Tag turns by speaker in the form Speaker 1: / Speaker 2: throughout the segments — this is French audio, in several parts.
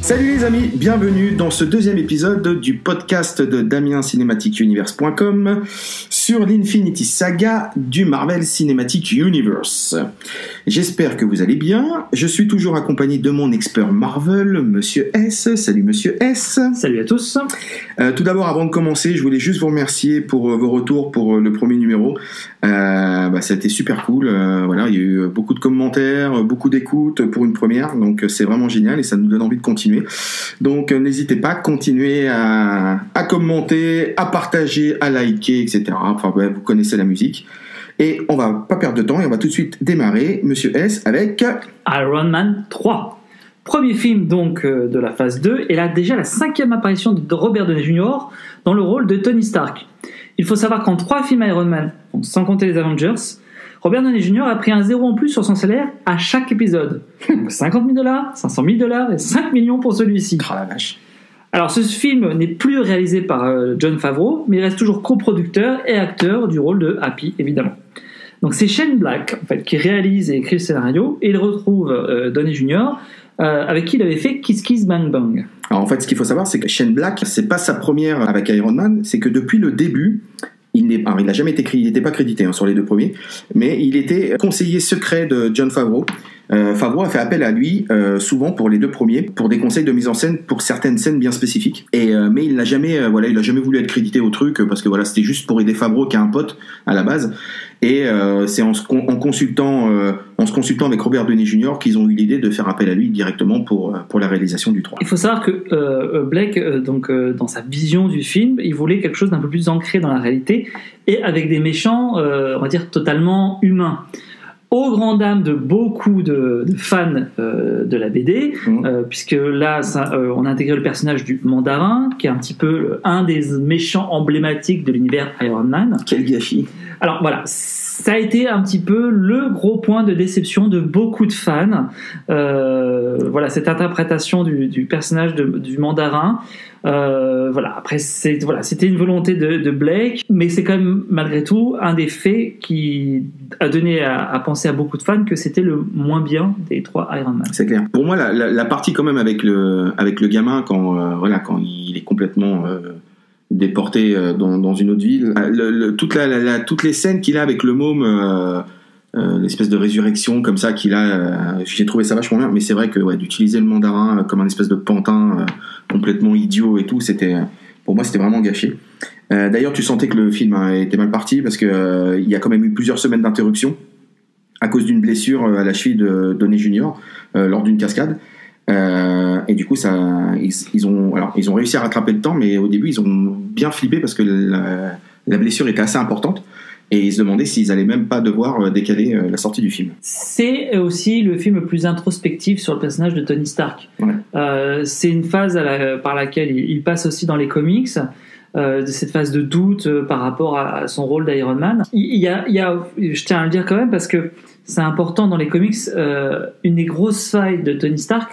Speaker 1: Salut les amis, bienvenue dans ce deuxième épisode du podcast de DamienCinematicUniverse.com sur l'Infinity Saga du Marvel Cinematic Universe. J'espère que vous allez bien. Je suis toujours accompagné de mon expert Marvel, Monsieur S. Salut Monsieur S.
Speaker 2: Salut à tous.
Speaker 1: Tout d'abord, avant de commencer, je voulais juste vous remercier pour vos retours pour le premier numéro. Ça a été super cool. Voilà, il y a eu beaucoup de commentaires, beaucoup d'écoutes pour une première, donc c'est vraiment génial et ça nous donne envie de continuer. Donc n'hésitez pas à continuer à commenter, à partager, à liker, etc. Enfin bref, vous connaissez la musique. Et on va pas perdre de temps et on va tout de suite démarrer, Monsieur S, avec
Speaker 2: Iron Man 3. Premier film donc de la phase 2 et là déjà la 5e apparition de Robert Downey Jr. dans le rôle de Tony Stark. Il faut savoir qu'en 3 films Iron Man, donc sans compter les Avengers, Robert Downey Jr. a pris un 0 en plus sur son salaire à chaque épisode. Donc $50 000, $500 000 et 5 millions pour celui-ci.
Speaker 1: Oh la vache.
Speaker 2: Alors ce film n'est plus réalisé par Jon Favreau, mais il reste toujours coproducteur et acteur du rôle de Happy, évidemment. Donc c'est Shane Black en fait, qui réalise et écrit le scénario, et il retrouve Downey Jr., avec qui il avait fait Kiss Kiss Bang Bang.
Speaker 1: Alors en fait, ce qu'il faut savoir, c'est que Shane Black, c'est pas sa première avec Iron Man, c'est que depuis le début, il n'a jamais été il n'était pas crédité sur les 2 premiers, mais il était conseiller secret de Jon Favreau. Favreau a fait appel à lui souvent pour les 2 premiers, pour des conseils de mise en scène pour certaines scènes bien spécifiques. Mais il n'a jamais voulu être crédité au truc parce que voilà, c'était juste pour aider Favreau qui est un pote à la base. Et c'est en se consultant avec Robert Downey Jr. qu'ils ont eu l'idée de faire appel à lui directement pour la réalisation du 3.
Speaker 2: Il faut savoir que Blake, dans sa vision du film, il voulait quelque chose d'un peu plus ancré dans la réalité et avec des méchants, on va dire, totalement humains. Aux grandes dames de beaucoup de fans de la BD, puisque là, on a intégré le personnage du Mandarin, qui est un petit peu un des méchants emblématiques de l'univers Iron Man.
Speaker 1: Quel gâchis!
Speaker 2: Alors voilà, ça a été un petit peu le gros point de déception de beaucoup de fans. Voilà, cette interprétation du personnage du Mandarin. Voilà, après c'était une volonté de Blake, mais c'est quand même malgré tout un des faits qui a donné à penser à beaucoup de fans que c'était le moins bien des 3 Iron Man.
Speaker 1: C'est clair. Pour moi, la partie quand même avec le gamin quand il est complètement déporté dans une autre ville, toutes les scènes qu'il a avec le môme, l'espèce de résurrection comme ça qu'il a, j'ai trouvé ça vachement bien. Mais c'est vrai que d'utiliser le Mandarin comme un espèce de pantin complètement idiot et tout, pour moi c'était vraiment gâché. D'ailleurs, tu sentais que le film était mal parti parce que il y a quand même eu plusieurs semaines d'interruption à cause d'une blessure à la cheville de Downey Jr. Lors d'une cascade. Et du coup, ils ont réussi à rattraper le temps, mais au début, ils ont bien flippé parce que la blessure était assez importante. Et ils se demandaient s'ils allaient même pas devoir décaler la sortie du film.
Speaker 2: C'est aussi le film le plus introspectif sur le personnage de Tony Stark. Ouais. C'est une phase par laquelle il passe aussi dans les comics, de cette phase de doute par rapport à son rôle d'Iron Man. Il y a, je tiens à le dire quand même parce que c'est important dans les comics, une des grosses failles de Tony Stark,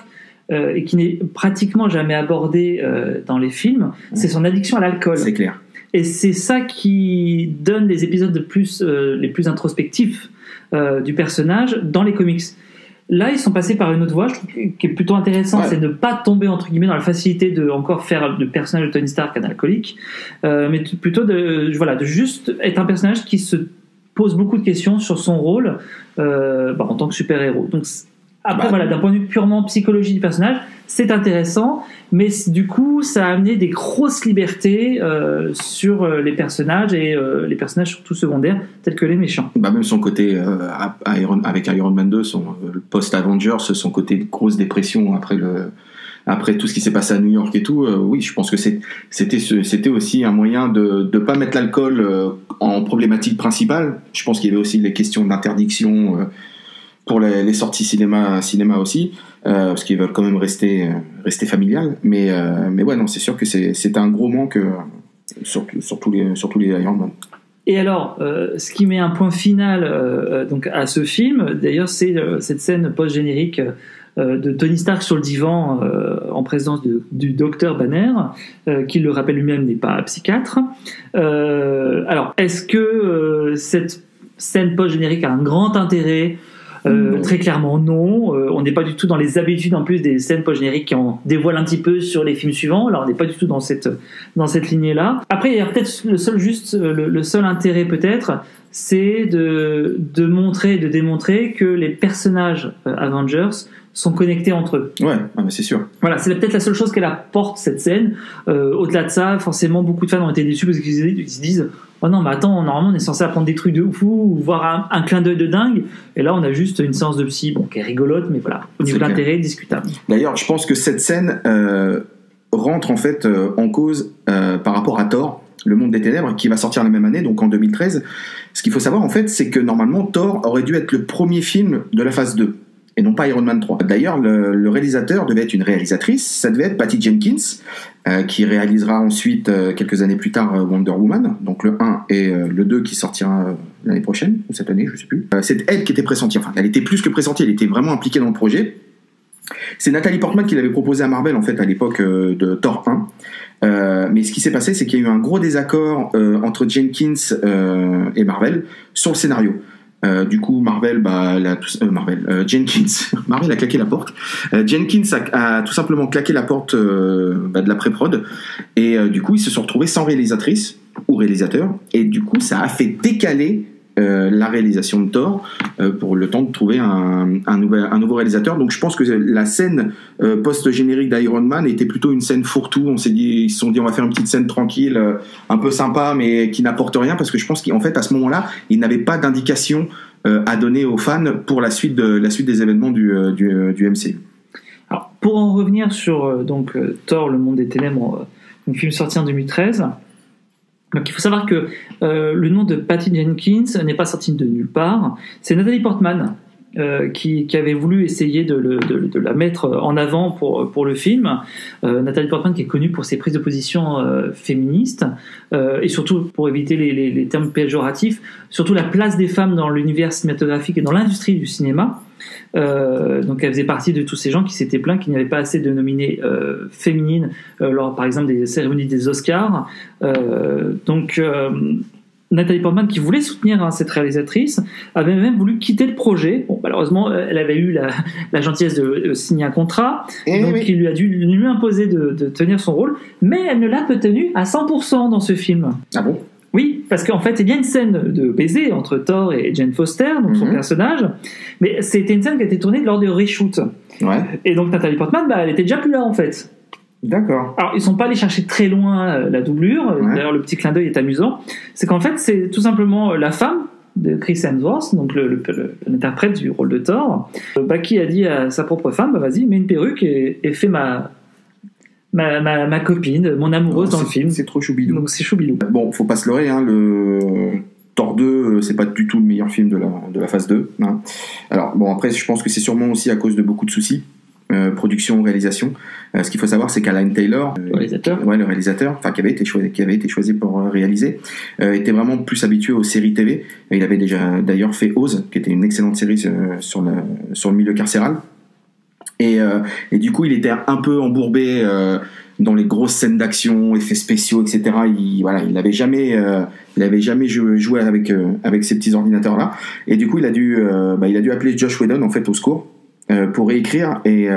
Speaker 2: et qui n'est pratiquement jamais abordée dans les films, c'est son addiction à l'alcool.
Speaker 1: C'est clair.
Speaker 2: Et c'est ça qui donne les épisodes les plus introspectifs du personnage dans les comics. Là, ils sont passés par une autre voie, je trouve, qui est plutôt intéressante, c'est de ne pas tomber entre guillemets dans la facilité de encore faire le personnage de Tony Stark un alcoolique, mais plutôt de juste être un personnage qui se pose beaucoup de questions sur son rôle en tant que super-héros. Donc après, d'un point de vue purement psychologie du personnage, c'est intéressant, mais du coup, ça a amené des grosses libertés sur les personnages et les personnages surtout secondaires, tels que les méchants.
Speaker 1: Même son côté avec Iron Man 2, le post-Avengers, son côté grosse dépression après tout ce qui s'est passé à New York et tout, oui, je pense que c'était aussi un moyen de ne pas mettre l'alcool en problématique principale. Je pense qu'il y avait aussi les questions d'interdiction pour les sorties cinéma aussi, parce qu'ils veulent quand même rester familial. Mais ouais, non, c'est sûr que c'est un gros manque sur tous les Iron Man.
Speaker 2: Et alors, ce qui met un point final donc à ce film, d'ailleurs, c'est cette scène post-générique de Tony Stark sur le divan en présence du docteur Banner, qui le rappelle lui-même n'est pas psychiatre. Alors, est-ce que cette scène post-générique a un grand intérêt ? Très clairement non. On n'est pas du tout dans les habitudes en plus des scènes post-génériques qui en dévoilent un petit peu sur les films suivants. Là, on n'est pas du tout dans cette lignée-là. Après, il y a peut-être le seul intérêt peut-être, c'est de montrer, de démontrer que les personnages Avengers sont connectés entre eux.
Speaker 1: Ouais, mais c'est sûr.
Speaker 2: Voilà, c'est peut-être la seule chose qu'elle apporte, cette scène. Au-delà de ça, forcément, beaucoup de fans ont été déçus parce qu'ils se disent « Oh non, mais attends, normalement, on est censé apprendre des trucs de fou ou voir un clin d'œil de dingue. » Et là, on a juste une séance de psy, qui est rigolote, mais voilà, au niveau de l'intérêt, discutable.
Speaker 1: D'ailleurs, je pense que cette scène rentre en fait en cause par rapport à Thor, le monde des ténèbres, qui va sortir la même année, donc en 2013. Ce qu'il faut savoir, en fait, c'est que normalement, Thor aurait dû être le premier film de la phase 2. Et non pas Iron Man 3. D'ailleurs, le réalisateur devait être une réalisatrice, ça devait être Patty Jenkins, qui réalisera ensuite, quelques années plus tard, Wonder Woman, donc le 1 et le 2 qui sortira l'année prochaine, ou cette année, je sais plus. C'est elle qui était pressentie, enfin, elle était plus que pressentie, elle était vraiment impliquée dans le projet. C'est Nathalie Portman qui l'avait proposé à Marvel, en fait, à l'époque de Thor 1. Mais ce qui s'est passé, c'est qu'il y a eu un gros désaccord entre Jenkins et Marvel sur le scénario. Du coup, Jenkins, Marvel a claqué la porte. Jenkins a tout simplement claqué la porte de la pré-prod, et du coup, ils se sont retrouvés sans réalisatrice ou réalisateur, et du coup, ça a fait décaler la réalisation de Thor pour le temps de trouver un nouveau réalisateur. Donc je pense que la scène post-générique d'Iron Man était plutôt une scène fourre-tout. Ils se sont dit on va faire une petite scène tranquille, un peu sympa, mais qui n'apporte rien, parce que je pense qu'en fait à ce moment-là ils n'avaient pas d'indication à donner aux fans pour la suite des événements du MCU.
Speaker 2: Alors, pour en revenir sur Thor, le monde des ténèbres, un film sorti en 2013. Donc il faut savoir que le nom de Patty Jenkins n'est pas sorti de nulle part. C'est Nathalie Portman qui avait voulu essayer de la mettre en avant pour le film. Nathalie Portman qui est connue pour ses prises de position féministes et surtout pour éviter les termes péjoratifs, surtout la place des femmes dans l'univers cinématographique et dans l'industrie du cinéma. Donc elle faisait partie de tous ces gens qui s'étaient plaints qu'il n'y avait pas assez de nominées féminines lors par exemple des cérémonies des Oscars. Nathalie Portman, qui voulait soutenir cette réalisatrice, avait même voulu quitter le projet. Bon, malheureusement, elle avait eu la gentillesse de signer un contrat, donc il lui a dû lui imposer de tenir son rôle, mais elle ne l'a pas tenu à 100% dans ce film.
Speaker 1: Ah bon ?
Speaker 2: Oui, parce qu'en fait, il y a une scène de baiser entre Thor et Jane Foster, donc son personnage, mais c'était une scène qui a été tournée lors de reshoot.
Speaker 1: Ouais.
Speaker 2: Et donc Nathalie Portman, elle était déjà plus là en fait.
Speaker 1: D'accord.
Speaker 2: Alors, ils sont pas allés chercher très loin la doublure. Ouais. D'ailleurs, le petit clin d'œil est amusant. C'est qu'en fait, c'est tout simplement la femme de Chris Hemsworth, donc l'interprète du rôle de Thor, qui a dit à sa propre femme, vas-y, mets une perruque et fais ma copine, mon amoureuse dans le film.
Speaker 1: C'est trop choubilou.
Speaker 2: Donc c'est choubilou.
Speaker 1: Bon, faut pas se leurrer, le Thor 2, c'est pas du tout le meilleur film de la phase 2. Hein. Alors, bon, après, je pense que c'est sûrement aussi à cause de beaucoup de soucis. Production, réalisation. Ce qu'il faut savoir, c'est qu'Alan Taylor, le réalisateur, qui avait été choisi pour réaliser, était vraiment plus habitué aux séries TV. Il avait déjà d'ailleurs fait Oz, qui était une excellente série sur le milieu carcéral. Et du coup, il était un peu embourbé dans les grosses scènes d'action, effets spéciaux, etc. Il n'avait jamais joué avec ces petits ordinateurs là. Et du coup, il a dû appeler Josh Whedon en fait au secours. Pour réécrire et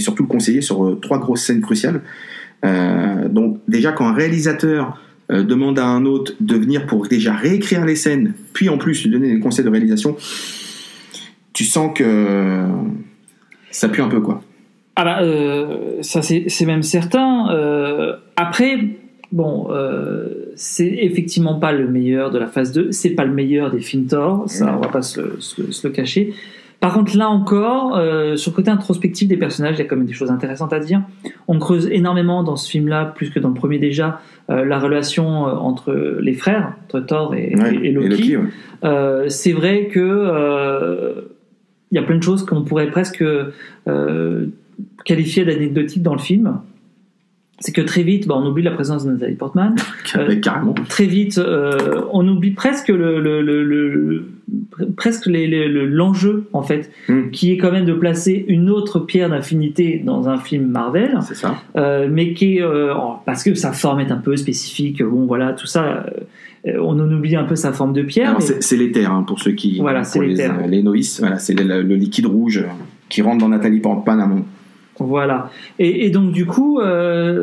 Speaker 1: surtout le conseiller sur 3 grosses scènes cruciales. Donc déjà quand un réalisateur demande à un autre de venir pour déjà réécrire les scènes, puis en plus lui donner des conseils de réalisation, tu sens que ça pue un peu quoi.
Speaker 2: Ça c'est même certain. Après c'est effectivement pas le meilleur de la phase 2, c'est pas le meilleur des films Thor, ça on va pas se le cacher. Par contre, là encore, sur le côté introspectif des personnages, il y a quand même des choses intéressantes à dire. On creuse énormément dans ce film-là, plus que dans le premier déjà, la relation entre les frères, entre Thor et Loki. C'est vrai que il y a plein de choses qu'on pourrait presque qualifier d'anecdotiques dans le film. C'est que très vite, on oublie la présence de Nathalie Portman.
Speaker 1: Carrément.
Speaker 2: Très vite, on oublie presque l'enjeu en fait, qui est quand même de placer une autre pierre d'infinité dans un film Marvel.
Speaker 1: C'est ça.
Speaker 2: Mais qui est parce que sa forme est un peu spécifique. Bon, voilà, tout ça. On en oublie un peu sa forme de pierre.
Speaker 1: Alors c'est l'éther, hein, pour ceux qui...
Speaker 2: Voilà, c'est l'éther.
Speaker 1: Les novices, voilà, c'est le liquide rouge qui rentre dans Nathalie Portman amont.
Speaker 2: Voilà. Et donc, du coup,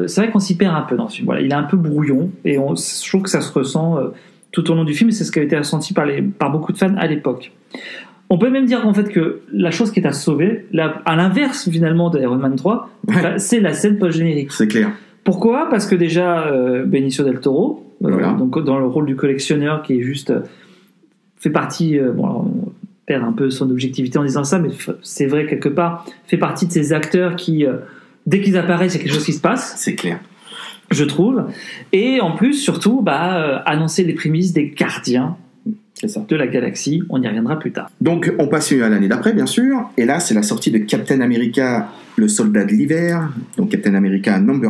Speaker 2: c'est vrai qu'on s'y perd un peu dans ce film. Voilà, il est un peu brouillon, et je trouve que ça se ressent tout au long du film, et c'est ce qui a été ressenti par beaucoup de fans à l'époque. On peut même dire en fait que la chose qui est à sauver, à l'inverse finalement de Iron Man 3, c'est la scène post-générique.
Speaker 1: C'est clair.
Speaker 2: Pourquoi ? Parce que déjà, Benicio del Toro, donc dans le rôle du collectionneur qui est juste... fait partie... on perd un peu son objectivité en disant ça, mais c'est vrai quelque part, fait partie de ces acteurs qui, dès qu'ils apparaissent, il y a quelque chose qui se passe.
Speaker 1: C'est clair.
Speaker 2: Je trouve. Et en plus, surtout, annoncer les prémices des gardiens de la galaxie. On y reviendra plus tard.
Speaker 1: Donc, on passe à l'année d'après, bien sûr. Et là, c'est la sortie de Captain America, le soldat de l'hiver. Donc, Captain America No. 2.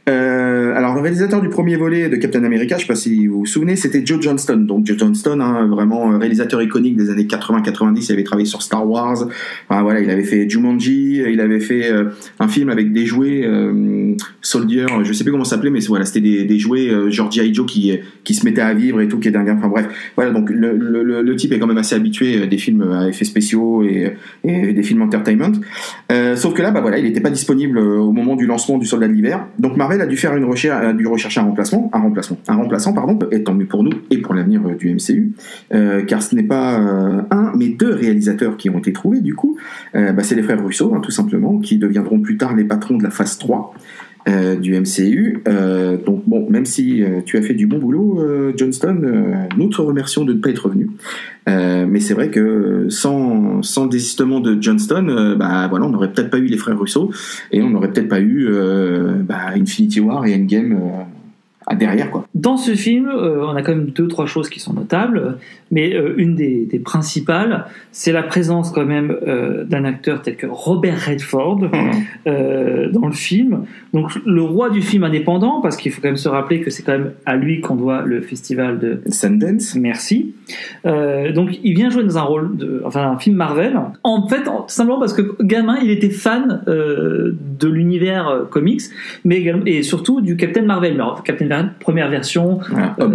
Speaker 1: Alors, le réalisateur du premier volet de Captain America, je ne sais pas si vous vous souvenez, c'était Joe Johnston. Donc, Joe Johnston, hein, vraiment réalisateur iconique des années 80-90. Il avait travaillé sur Star Wars. Enfin, voilà, il avait fait Jumanji. Il avait fait un film avec des jouets Soldier. Je ne sais plus comment ça s'appelait, mais voilà, c'était des jouets genre G.I. Joe qui se mettaient à vivre et tout, qui est dingue. Enfin bref, voilà. Donc, le type est quand même assez habitué des films à effets spéciaux et des films entertainment. Sauf que là, voilà, il n'était pas disponible au moment du lancement du Soldat de l'hiver. Donc, Marvel a dû faire dû rechercher un remplaçant, et tant mieux pour nous et pour l'avenir du MCU, car ce n'est pas un, mais deux réalisateurs qui ont été trouvés, du coup. C'est les frères Russo, hein, tout simplement, qui deviendront plus tard les patrons de la phase 3 du MCU. Donc bon, même si tu as fait du bon boulot, Johnston, nous te remercions de ne pas être revenu. Mais c'est vrai que sans le désistement de Johnston, voilà, on n'aurait peut-être pas eu les frères Russo et on n'aurait peut-être pas eu Infinity War et Endgame derrière, quoi.
Speaker 2: Dans ce film, on a quand même 2-3 choses qui sont notables, mais une des principales, c'est la présence quand même d'un acteur tel que Robert Redford dans le film. Donc le roi du film indépendant, parce qu'il faut quand même se rappeler que c'est quand même à lui qu'on doit le festival de
Speaker 1: Sundance.
Speaker 2: Merci. Donc il vient jouer dans un film Marvel. En fait, tout simplement parce que gamin, il était fan de l'univers comics, mais également, et surtout du Captain Marvel. Alors, Captain Marvel, première version,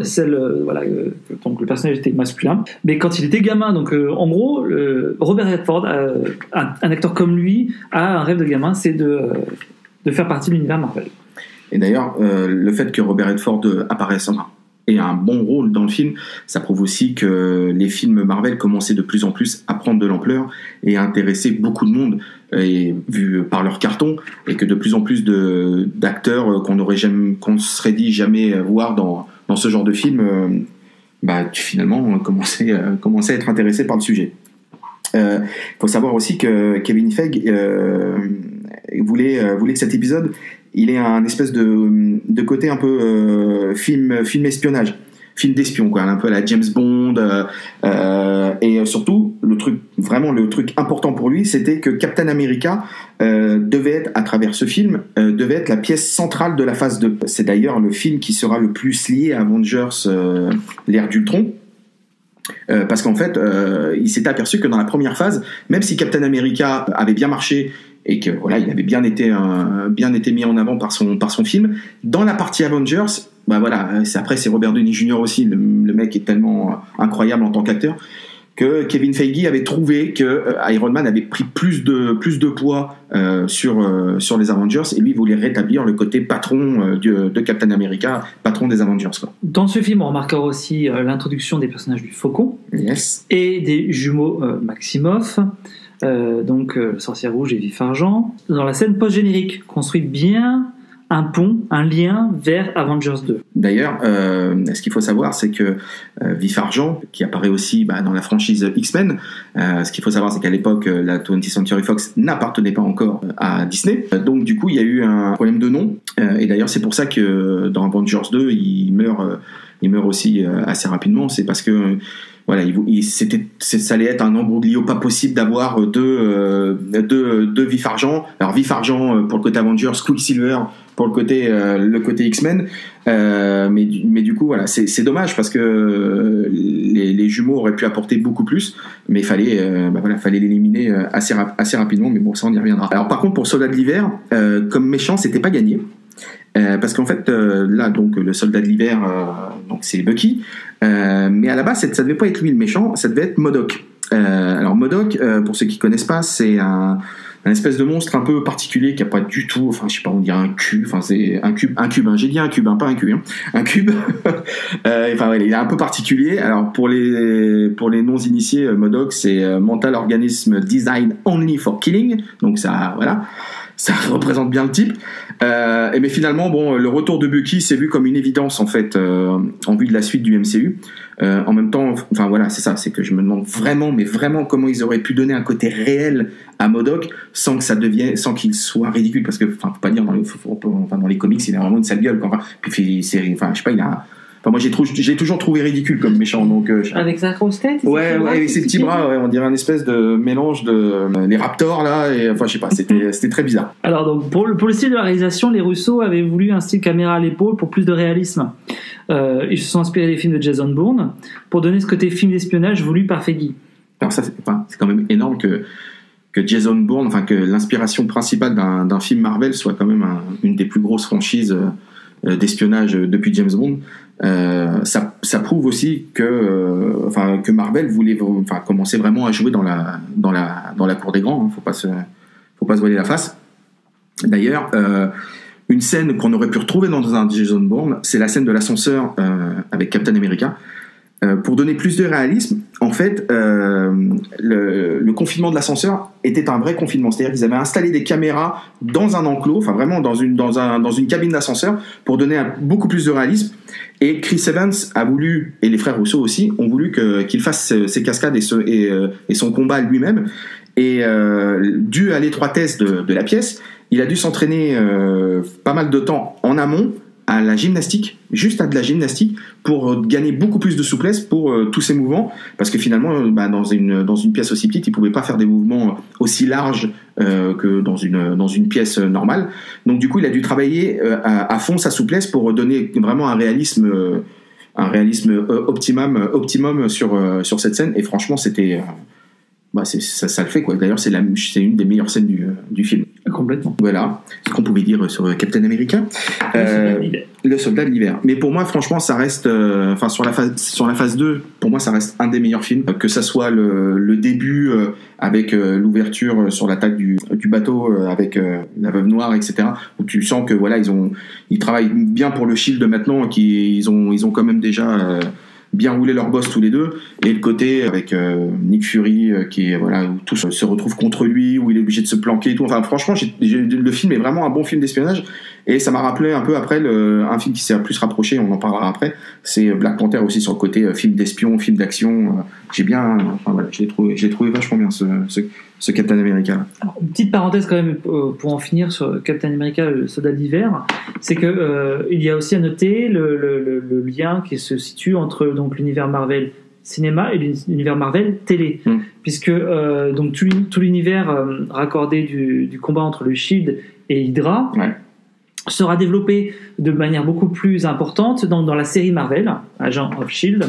Speaker 2: celle donc le personnage était masculin. Mais quand il était gamin, donc en gros, Robert Redford, un acteur comme lui, a un rêve de gamin, c'est de faire partie de l'univers Marvel.
Speaker 1: Et d'ailleurs, le fait que Robert Redford apparaisse et a un bon rôle dans le film, ça prouve aussi que les films Marvel commençaient de plus en plus à prendre de l'ampleur et à intéresser beaucoup de monde, et vu par leur carton, et que de plus en plus d'acteurs qu'on se serait dit jamais voir dans ce genre de film, finalement commençaient à être intéressés par le sujet. Il faut savoir aussi que Kevin Feige voulait que cet épisode il ait un espèce de côté un peu film espionnage, film d'espion, quoi, un peu à la James Bond, et surtout le truc important pour lui, c'était que Captain America devait être, à travers ce film, devait être la pièce centrale de la phase 2. C'est d'ailleurs le film qui sera le plus lié à Avengers, l'ère d'Ultron. Parce qu'en fait, il s'est aperçu que dans la première phase, même si Captain America avait bien marché et que voilà, il avait bien été mis en avant par son film, dans la partie Avengers, c'est Robert Downey Jr. aussi, le mec est tellement incroyable en tant qu'acteur, que Kevin Feige avait trouvé que Iron Man avait pris plus de poids sur les Avengers, et lui voulait rétablir le côté patron de Captain America, patron des Avengers, quoi.
Speaker 2: Dans ce film, on remarquera aussi l'introduction des personnages du Faucon,
Speaker 1: yes,
Speaker 2: et des jumeaux Maximoff, donc Sorcière Rouge et Vif Argent. Dans la scène post-générique, construit bien un pont, un lien vers Avengers 2.
Speaker 1: D'ailleurs, ce qu'il faut savoir, c'est que Vif Argent, qui apparaît aussi dans la franchise X-Men, ce qu'il faut savoir, c'est qu'à l'époque, la 20th Century Fox n'appartenait pas encore à Disney. Donc, du coup, il y a eu un problème de nom. Et d'ailleurs, c'est pour ça que dans Avengers 2, il meurt aussi assez rapidement. C'est parce que voilà, ça allait être un embroglio pas possible d'avoir deux Vif Argent. Alors Vif Argent pour le côté Avengers, Quicksilver pour le côté X-Men. Mais du coup, voilà, c'est dommage parce que les jumeaux auraient pu apporter beaucoup plus, mais il fallait l'éliminer assez rapidement. Mais bon, ça on y reviendra. Alors par contre, pour Soldat de l'hiver, comme méchant, c'était pas gagné. parce qu'en fait, là, donc, le soldat de l'hiver, donc c'est Bucky, mais à la base, ça devait pas être lui le méchant, ça devait être MODOK. Alors MODOK, pour ceux qui connaissent pas, c'est un espèce de monstre un peu particulier qui a pas du tout, enfin je sais pas, on dirait un cube, enfin c'est un cube, hein. J'ai dit un cube, hein, pas un cul, hein. Un cube. Enfin ouais, il est un peu particulier. Alors pour les non initiés, MODOK c'est Mental Organism Designed Only for Killing, donc ça voilà. Ça représente bien le type. Mais finalement, bon, le retour de Bucky s'est vu comme une évidence en fait, en vue de la suite du MCU. En même temps, enfin voilà, c'est ça, c'est que je me demande vraiment, mais vraiment, comment ils auraient pu donner un côté réel à MODOK sans qu'il soit ridicule, parce que, enfin, faut pas dire dans les comics, il a vraiment une sale gueule. Enfin, puis je sais pas, moi j'ai toujours trouvé ridicule comme méchant, donc.
Speaker 2: Avec sa grosse tête.
Speaker 1: Ouais, avec ses petits bras, ouais, on dirait un espèce de mélange de les Raptors là, et enfin je sais pas, c'était très bizarre.
Speaker 2: Alors donc pour le style de la réalisation, les Russo avaient voulu un style caméra à l'épaule pour plus de réalisme. Ils se sont inspirés des films de Jason Bourne pour donner ce côté film d'espionnage voulu par Feige.
Speaker 1: Alors ça, c'est quand même énorme que Jason Bourne, enfin que l'inspiration principale d'un film Marvel soit quand même une des plus grosses franchises d'espionnage depuis James Bond. Ça prouve aussi que Marvel voulait commencer vraiment à jouer dans la cour des grands, hein. Faut pas se voiler la face. D'ailleurs, une scène qu'on aurait pu retrouver dans un Jason Bourne, c'est la scène de l'ascenseur avec Captain America. Pour donner plus de réalisme, en fait, le confinement de l'ascenseur était un vrai confinement. C'est-à-dire qu'ils avaient installé des caméras dans un enclos, enfin vraiment dans une cabine d'ascenseur, pour donner beaucoup plus de réalisme. Et Chris Evans a voulu, et les frères Russo aussi, ont voulu qu'il fasse ses cascades et son combat lui-même. Et dû à l'étroitesse de la pièce, il a dû s'entraîner pas mal de temps en amont à la gymnastique, juste à de la gymnastique, pour gagner beaucoup plus de souplesse pour tous ces mouvements, parce que finalement, dans une pièce aussi petite, il pouvait pas faire des mouvements aussi larges que dans une pièce normale. Donc du coup, il a dû travailler à fond sa souplesse pour donner vraiment un réalisme optimum sur cette scène. Et franchement, c'était ça le fait quoi. D'ailleurs, c'est une des meilleures scènes du film.
Speaker 2: Complètement.
Speaker 1: Voilà ce qu'on pouvait dire sur Captain America. Le soldat de l'hiver. Mais pour moi, franchement, ça reste, sur la phase 2, pour moi, ça reste un des meilleurs films. Que ça soit le début avec l'ouverture sur l'attaque du bateau avec la Veuve Noire, etc. Où tu sens que voilà, ils travaillent bien pour le Shield maintenant, qu'ils ont quand même déjà bien roulé leur boss tous les deux, et le côté avec Nick Fury qui est voilà, où tous se retrouvent contre lui, où il est obligé de se planquer et tout. Enfin franchement, le film est vraiment un bon film d'espionnage, et ça m'a rappelé un peu après un film qui s'est plus rapproché, on en parlera après, c'est Black Panther aussi, sur le côté film d'espion, film d'action. Je l'ai trouvé vachement bien ce Captain America.
Speaker 2: Alors, une petite parenthèse quand même pour en finir sur Captain America, le soldat d'hiver, c'est que il y a aussi à noter le lien qui se situe entre donc l'univers Marvel cinéma et l'univers Marvel télé, puisque donc tout l'univers raccordé du combat entre le Shield et Hydra, ouais, sera développé de manière beaucoup plus importante dans la série Marvel, Agent of Shield,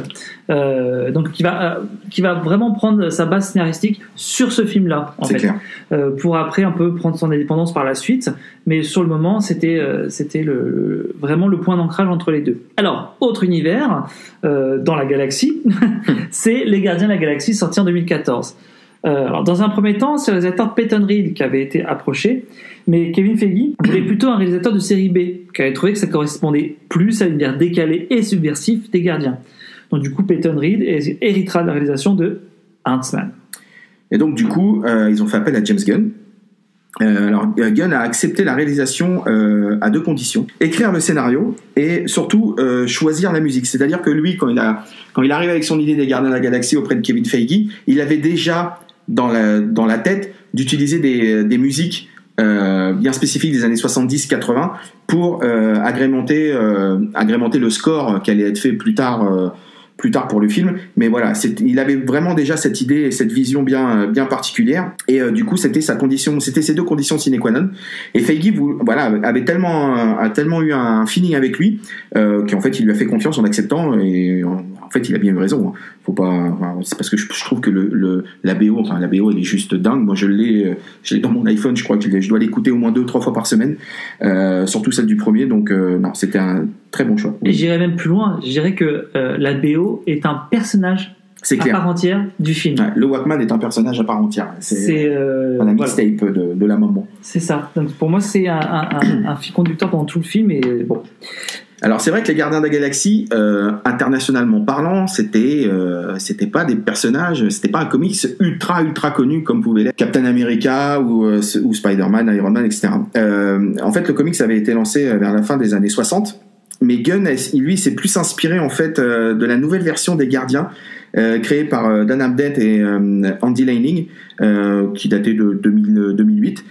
Speaker 2: donc qui va vraiment prendre sa base scénaristique sur ce film-là, en fait, pour après un peu prendre son indépendance par la suite. Mais sur le moment, c'était vraiment le point d'ancrage entre les deux. Alors, autre univers dans la galaxie, c'est Les Gardiens de la Galaxie, sorti en 2014. Alors, dans un premier temps, c'est le réalisateur Peyton Reed qui avait été approché, mais Kevin Feige voulait plutôt un réalisateur de série B, qui avait trouvé que ça correspondait plus à l'univers décalé et subversif des Gardiens. Donc du coup, Peyton Reed héritera de la réalisation de Ant-Man.
Speaker 1: Et donc du coup, ils ont fait appel à James Gunn. Alors Gunn a accepté la réalisation à deux conditions: écrire le scénario et surtout choisir la musique. C'est-à-dire que lui, quand il arrive avec son idée des Gardiens de la Galaxie auprès de Kevin Feige, il avait déjà dans la tête d'utiliser des musiques bien spécifiques des années 70-80 pour agrémenter le score qui allait être fait plus tard pour le film. Mais voilà, il avait vraiment déjà cette idée et cette vision bien particulière, et du coup c'était ses deux conditions sine qua non. Et Feige avait tellement eu un feeling avec lui qu'en fait il lui a fait confiance en acceptant, et fait, il a bien eu raison. Hein. Faut pas. Enfin, c'est parce que je trouve que la BO, elle est juste dingue. Moi, je l'ai dans mon iPhone. Je crois que je dois l'écouter au moins 2-3 fois par semaine, surtout celle du premier. Donc, non, c'était un très bon choix.
Speaker 2: Et j'irais même plus loin. Je dirais que la BO est un personnage à part entière du film.
Speaker 1: Ouais, le Walkman est un personnage à part entière. C'est la mixtape de la maman.
Speaker 2: C'est ça. Donc, pour moi, c'est un fil conducteur pendant tout le film. Et bon.
Speaker 1: Alors c'est vrai que les Gardiens de la Galaxie, internationalement parlant, c'était pas des personnages, c'était pas un comics ultra connu comme pouvait l'être Captain America ou Spider-Man, Iron Man, etc. En fait, le comics avait été lancé vers la fin des années 60, mais Gunn, lui, s'est plus inspiré en fait de la nouvelle version des Gardiens créée par Dan Abnett et Andy Lanning, qui datait de 2008.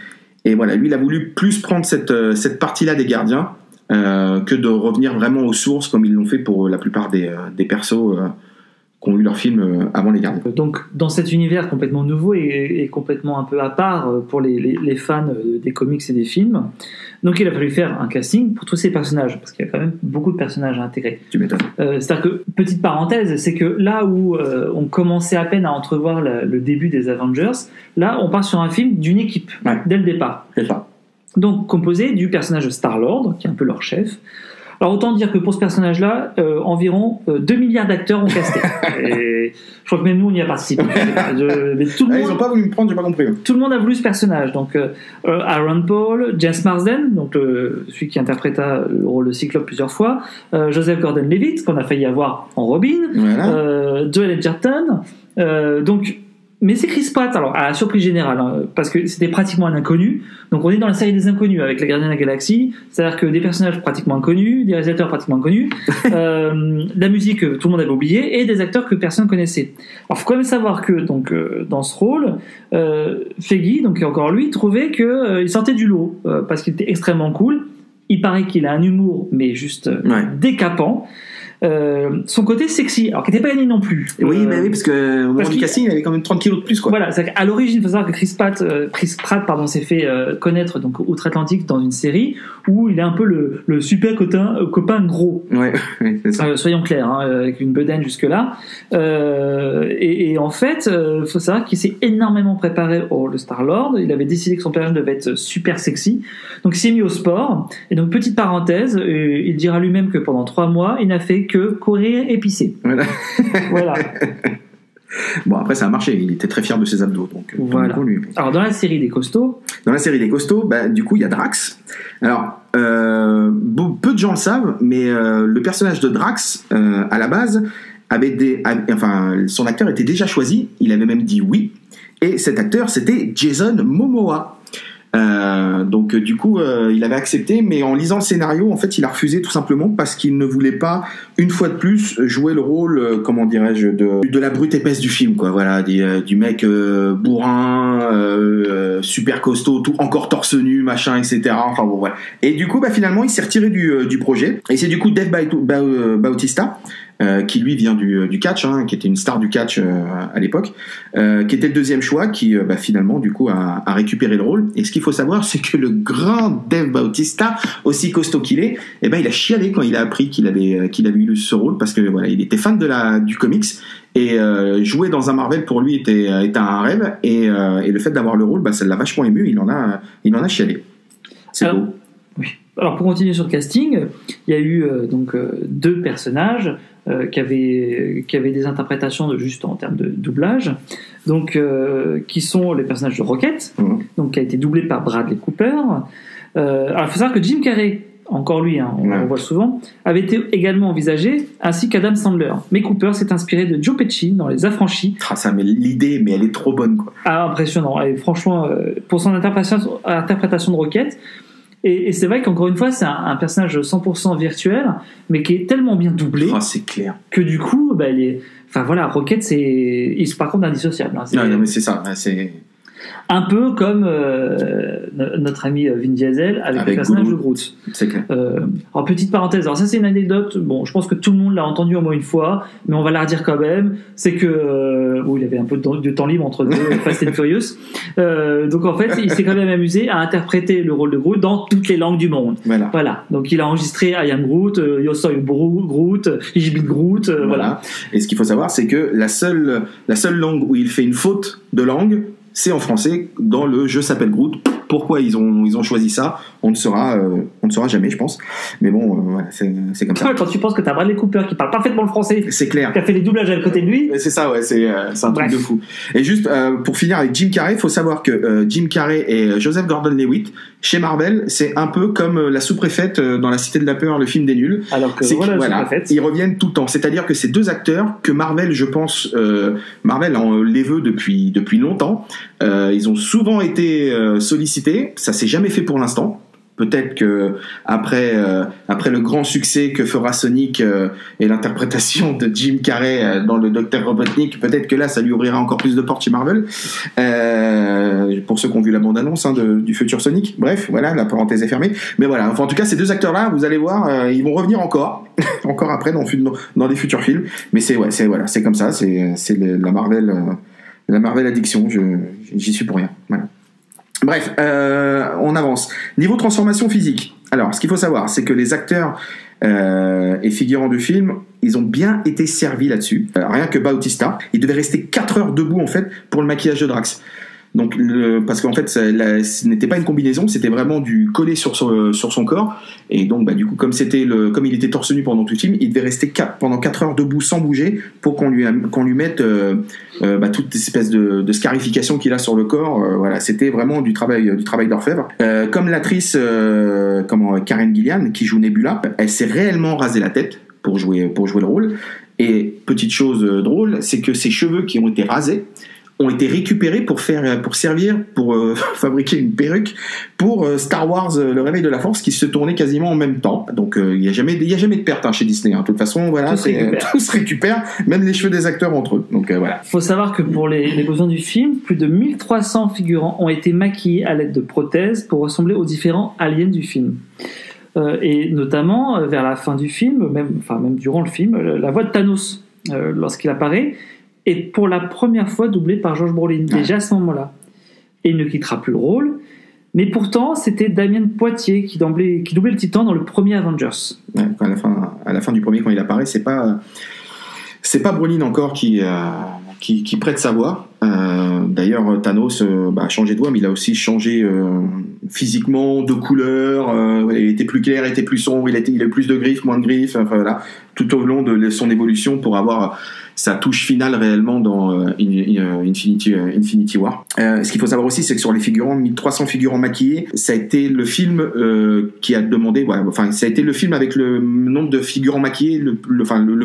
Speaker 1: Et voilà, lui, il a voulu plus prendre cette partie-là des Gardiens. Que de revenir vraiment aux sources comme ils l'ont fait pour la plupart des persos qui ont eu leur film avant les Gardiens.
Speaker 2: Donc dans cet univers complètement nouveau et complètement un peu à part pour les fans des comics et des films, donc il a fallu faire un casting pour tous ces personnages, parce qu'il y a quand même beaucoup de personnages à intégrer.
Speaker 1: Tu m'étonnes.
Speaker 2: C'est-à-dire que, petite parenthèse, c'est que là où on commençait à peine à entrevoir le début des Avengers, là on part sur un film d'une équipe, dès le départ.
Speaker 1: C'est ça.
Speaker 2: Donc composé du personnage de Star-Lord, qui est un peu leur chef. Alors autant dire que pour ce personnage-là, environ 2 milliards d'acteurs ont casté. Et je crois que même nous on y a participé. Mais tout le monde,
Speaker 1: ils n'ont pas voulu me prendre, j'ai pas compris.
Speaker 2: Tout le monde a voulu ce personnage. Donc Aaron Paul, James Marsden, donc celui qui interpréta le rôle de Cyclope plusieurs fois, Joseph Gordon-Levitt, qu'on a failli avoir en Robin, voilà. Joel Edgerton. Mais c'est Chris Pratt, alors à la surprise générale, hein, parce que c'était pratiquement un inconnu. Donc on est dans la série des inconnus avec les Gardiens de la Galaxie, c'est-à-dire que des personnages pratiquement inconnus, des réalisateurs pratiquement inconnus, de la musique que tout le monde avait oublié et des acteurs que personne connaissait. Alors faut quand même savoir que donc dans ce rôle, Feige, donc encore lui, trouvait que il sortait du lot parce qu'il était extrêmement cool. Il paraît qu'il a un humour mais juste décapant. Son côté sexy, alors qui n'était pas gagné non plus.
Speaker 1: Oui, parce que au moment du casting, il avait quand même 30 kilos de plus, quoi.
Speaker 2: Voilà, c'est à l'origine, il faut savoir que Chris Pratt, s'est fait connaître donc outre-Atlantique dans une série où il est un peu le super copain gros.
Speaker 1: Ouais, c'est ça.
Speaker 2: Soyons clairs, hein, avec une bedaine jusque-là. Et en fait, faut savoir qu'il s'est énormément préparé au rôle de Star-Lord. Il avait décidé que son personnage devait être super sexy, donc il s'est mis au sport. Et donc petite parenthèse, il dira lui-même que pendant 3 mois, il n'a fait que courir et pisser. Voilà.
Speaker 1: Bon, après ça a marché, il était très fier de ses abdos, donc
Speaker 2: voilà. Lui. Alors dans la série des costauds,
Speaker 1: du coup il y a Drax. Alors peu de gens le savent, mais le personnage de Drax à la base son acteur était déjà choisi, il avait même dit oui, et cet acteur c'était Jason Momoa. Donc du coup il avait accepté, mais en lisant le scénario en fait il a refusé tout simplement parce qu'il ne voulait pas une fois de plus jouer le rôle comment dirais-je de la brute épaisse du film, quoi. Voilà, du mec bourrin super costaud, tout encore torse nu machin, etc. Enfin bon voilà. Et du coup finalement il s'est retiré du projet, et c'est du coup Dave Bautista qui lui vient du catch, hein, qui était une star du catch à l'époque, qui était le deuxième choix, qui finalement du coup a récupéré le rôle. Et ce qu'il faut savoir, c'est que le grand Dave Bautista, aussi costaud qu'il est, il a chialé quand il a appris qu'il avait eu ce rôle, parce que voilà, il était fan du comics, et jouer dans un Marvel pour lui était un rêve, et le fait d'avoir le rôle, ça l'a vachement ému. Il en a chialé. C'est beau.
Speaker 2: Oui. Alors pour continuer sur le casting, il y a eu 2 personnages qui avaient des interprétations juste en termes de doublage, donc qui sont les personnages de Rocket, donc qui a été doublé par Bradley Cooper. Alors il faut savoir que Jim Carrey, encore lui, hein, on le voit souvent, avait été également envisagé, ainsi qu'Adam Sandler. Mais Cooper s'est inspiré de Joe Pesci dans Les Affranchis.
Speaker 1: Mais l'idée, elle est trop bonne, quoi.
Speaker 2: Ah, impressionnant. Et franchement, pour son interprétation de Rocket. Et c'est vrai qu'encore une fois, c'est un personnage 100% virtuel, mais qui est tellement bien doublé.
Speaker 1: C'est clair.
Speaker 2: Que du coup, Rocket, il se par contre indissociable. Hein,
Speaker 1: non, mais c'est ça.
Speaker 2: Un peu comme notre ami Vin Diesel avec le personnage de Groot.
Speaker 1: C'est clair.
Speaker 2: Alors, petite parenthèse, alors ça c'est une anecdote, bon, je pense que tout le monde l'a entendu au moins une fois, mais on va la redire quand même, c'est que il avait un peu de temps libre entre deux Fast and Furious, donc en fait il s'est quand même amusé à interpréter le rôle de Groot dans toutes les langues du monde. Voilà. Donc il a enregistré I am Groot, Yo soy Groot, J'ai been Groot, voilà.
Speaker 1: Et ce qu'il faut savoir, c'est que la seule langue où il fait une faute de langue, c'est en français, dans le Je s'appelle Groot. Pourquoi ils ont choisi ça, on ne saura jamais, je pense. Mais bon, voilà, c'est comme ça.
Speaker 2: Quand tu penses que t'as Bradley Cooper qui parle parfaitement le français,
Speaker 1: c'est clair,
Speaker 2: qui a fait les doublages à côté de lui.
Speaker 1: C'est ça, ouais, c'est un truc de fou. Et juste pour finir avec Jim Carrey, faut savoir que Jim Carrey et Joseph Gordon-Levitt chez Marvel, c'est un peu comme la sous-préfète dans La Cité de la Peur, le film des nuls.
Speaker 2: Alors que voilà,
Speaker 1: ils reviennent tout le temps. C'est-à-dire que ces deux acteurs que Marvel, je pense, Marvel les veut depuis longtemps. Ils ont souvent été sollicités. Ça s'est jamais fait pour l'instant. Peut-être que après le grand succès que fera Sonic et l'interprétation de Jim Carrey dans le Dr Robotnik, peut-être que là ça lui ouvrira encore plus de portes chez Marvel. Pour ceux qui ont vu la bande-annonce du futur Sonic. Bref, voilà, la parenthèse est fermée. Mais voilà, enfin, en tout cas ces deux acteurs-là, vous allez voir, ils vont revenir encore après dans des futurs films. Mais c'est comme ça, c'est la Marvel addiction. J'y suis pour rien. Voilà. Bref, on avance. Niveau transformation physique. Alors, ce qu'il faut savoir, c'est que les acteurs et figurants du film, ils ont bien été servis là-dessus. Rien que Bautista, il devait rester 4 heures debout en fait pour le maquillage de Drax. Donc, parce qu'en fait, ce n'était pas une combinaison, c'était vraiment du collé sur son corps. Et donc, du coup, comme il était torse nu pendant tout le film, il devait rester pendant 4 heures debout sans bouger pour qu'on lui mette toute espèce de scarification qu'il a sur le corps. Voilà, c'était vraiment du travail d'orfèvre. Comme l'actrice, Karen Gillan, qui joue Nebula, elle s'est réellement rasé la tête pour jouer le rôle. Et petite chose drôle, c'est que ses cheveux qui ont été rasés ont été récupérés pour servir pour fabriquer une perruque pour Star Wars Le Réveil de la Force, qui se tournait quasiment en même temps. Donc il y a jamais de perte chez Disney. De toute façon, voilà, tout se récupère, même les cheveux des acteurs entre eux. Donc voilà.
Speaker 2: Faut savoir que pour les besoins du film, plus de 1300 figurants ont été maquillés à l'aide de prothèses pour ressembler aux différents aliens du film. Et notamment vers la fin du film, même durant le film, la voix de Thanos, lorsqu'il apparaît, est pour la première fois doublé par Josh Brolin, déjà à ce moment-là. Et il ne quittera plus le rôle, mais pourtant c'était Damien Poitier qui doublait le Titan dans le premier Avengers.
Speaker 1: Ouais, à la fin du premier, quand il apparaît, c'est pas Brolin encore qui prête sa voix. D'ailleurs, Thanos a changé de voix, mais il a aussi changé physiquement, de couleur. Il était plus clair, il était plus sombre, il a eu plus de griffes, moins de griffes. Enfin voilà, tout au long de son évolution pour avoir sa touche finale réellement dans Infinity War. Ce qu'il faut savoir aussi, c'est que sur les figurants, 1300 figurants maquillés, ça a été le film qui a demandé, ça a été le film avec le nombre de figurants maquillés, le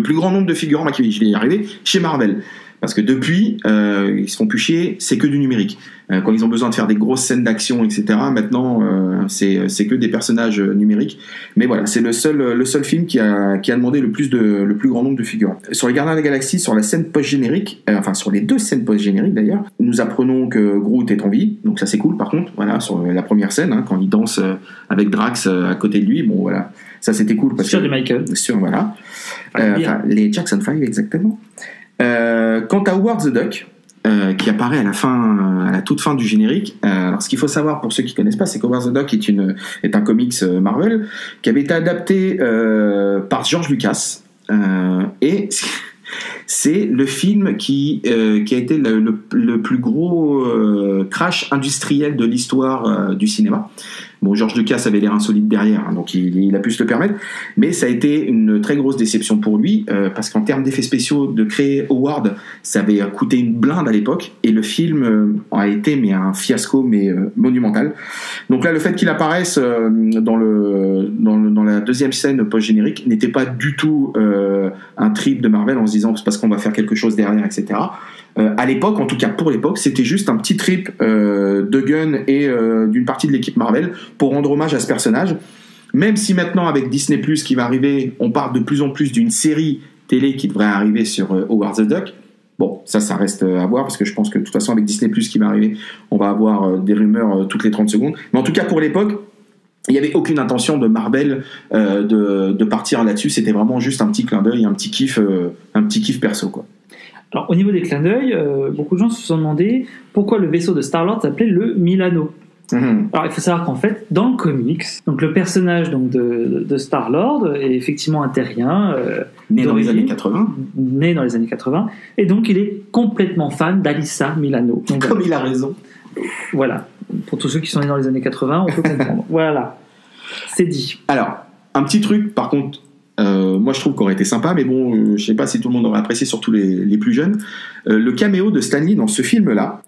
Speaker 1: plus grand nombre de figurants maquillés, je vais y arriver, chez Marvel. Parce que depuis, ils se font plus chier, c'est que du numérique. Quand ils ont besoin de faire des grosses scènes d'action, etc., maintenant, c'est que des personnages numériques. Mais voilà, c'est le seul film qui a demandé le plus grand nombre de figurants. Sur les Gardiens de la Galaxie, sur la scène post-générique, sur les 2 scènes post-génériques d'ailleurs, nous apprenons que Groot est en vie. Donc ça, c'est cool. Par contre, voilà, sur la première scène, quand il danse avec Drax à côté de lui, bon voilà, ça c'était cool.
Speaker 2: Sur des Michael.
Speaker 1: Voilà. Les Jackson 5, exactement. Quant à Howard the Duck, qui apparaît à la toute fin du générique. Alors, ce qu'il faut savoir pour ceux qui connaissent pas, c'est qu'Howard the Duck est un comics Marvel qui avait été adapté par George Lucas, et c'est le film qui a été le plus gros crash industriel de l'histoire du cinéma. Bon, George Lucas avait l'air insolite derrière, donc il a pu se le permettre, mais ça a été une très grosse déception pour lui, parce qu'en termes d'effets spéciaux, de créer Howard, ça avait coûté une blinde à l'époque, et le film a été un fiasco, monumental. Donc là, le fait qu'il apparaisse dans la deuxième scène post-générique n'était pas du tout un trip de Marvel en se disant c'est parce qu'on va faire quelque chose derrière, etc. À l'époque, en tout cas pour l'époque, c'était juste un petit trip de Gunn et d'une partie de l'équipe Marvel pour rendre hommage à ce personnage. Même si maintenant, avec Disney+, qui va arriver, on parle de plus en plus d'une série télé qui devrait arriver sur Howard the Duck, Bon, ça reste à voir, parce que je pense que de toute façon, avec Disney+, qui va arriver, on va avoir des rumeurs toutes les 30 secondes. Mais en tout cas, pour l'époque, il n'y avait aucune intention de Marvel de partir là-dessus. C'était vraiment juste un petit clin d'œil, un petit kiff perso, quoi.
Speaker 2: Alors, au niveau des clins d'œil, beaucoup de gens se sont demandé pourquoi le vaisseau de Star-Lord s'appelait le Milano. Alors, il faut savoir qu'en fait, dans le comics, donc le personnage donc de Star-Lord est effectivement un terrien,
Speaker 1: né dans les années 80.
Speaker 2: Né dans les années 80, et donc il est complètement fan d'Alyssa Milano. Donc,
Speaker 1: comme il a raison.
Speaker 2: Voilà. Pour tous ceux qui sont nés dans les années 80, on peut comprendre. Voilà. C'est dit.
Speaker 1: Alors, un petit truc, par contre, moi je trouve qu'aurait été sympa, mais bon, je sais pas si tout le monde aurait apprécié, surtout les plus jeunes. Le caméo de Stan Lee dans ce film-là,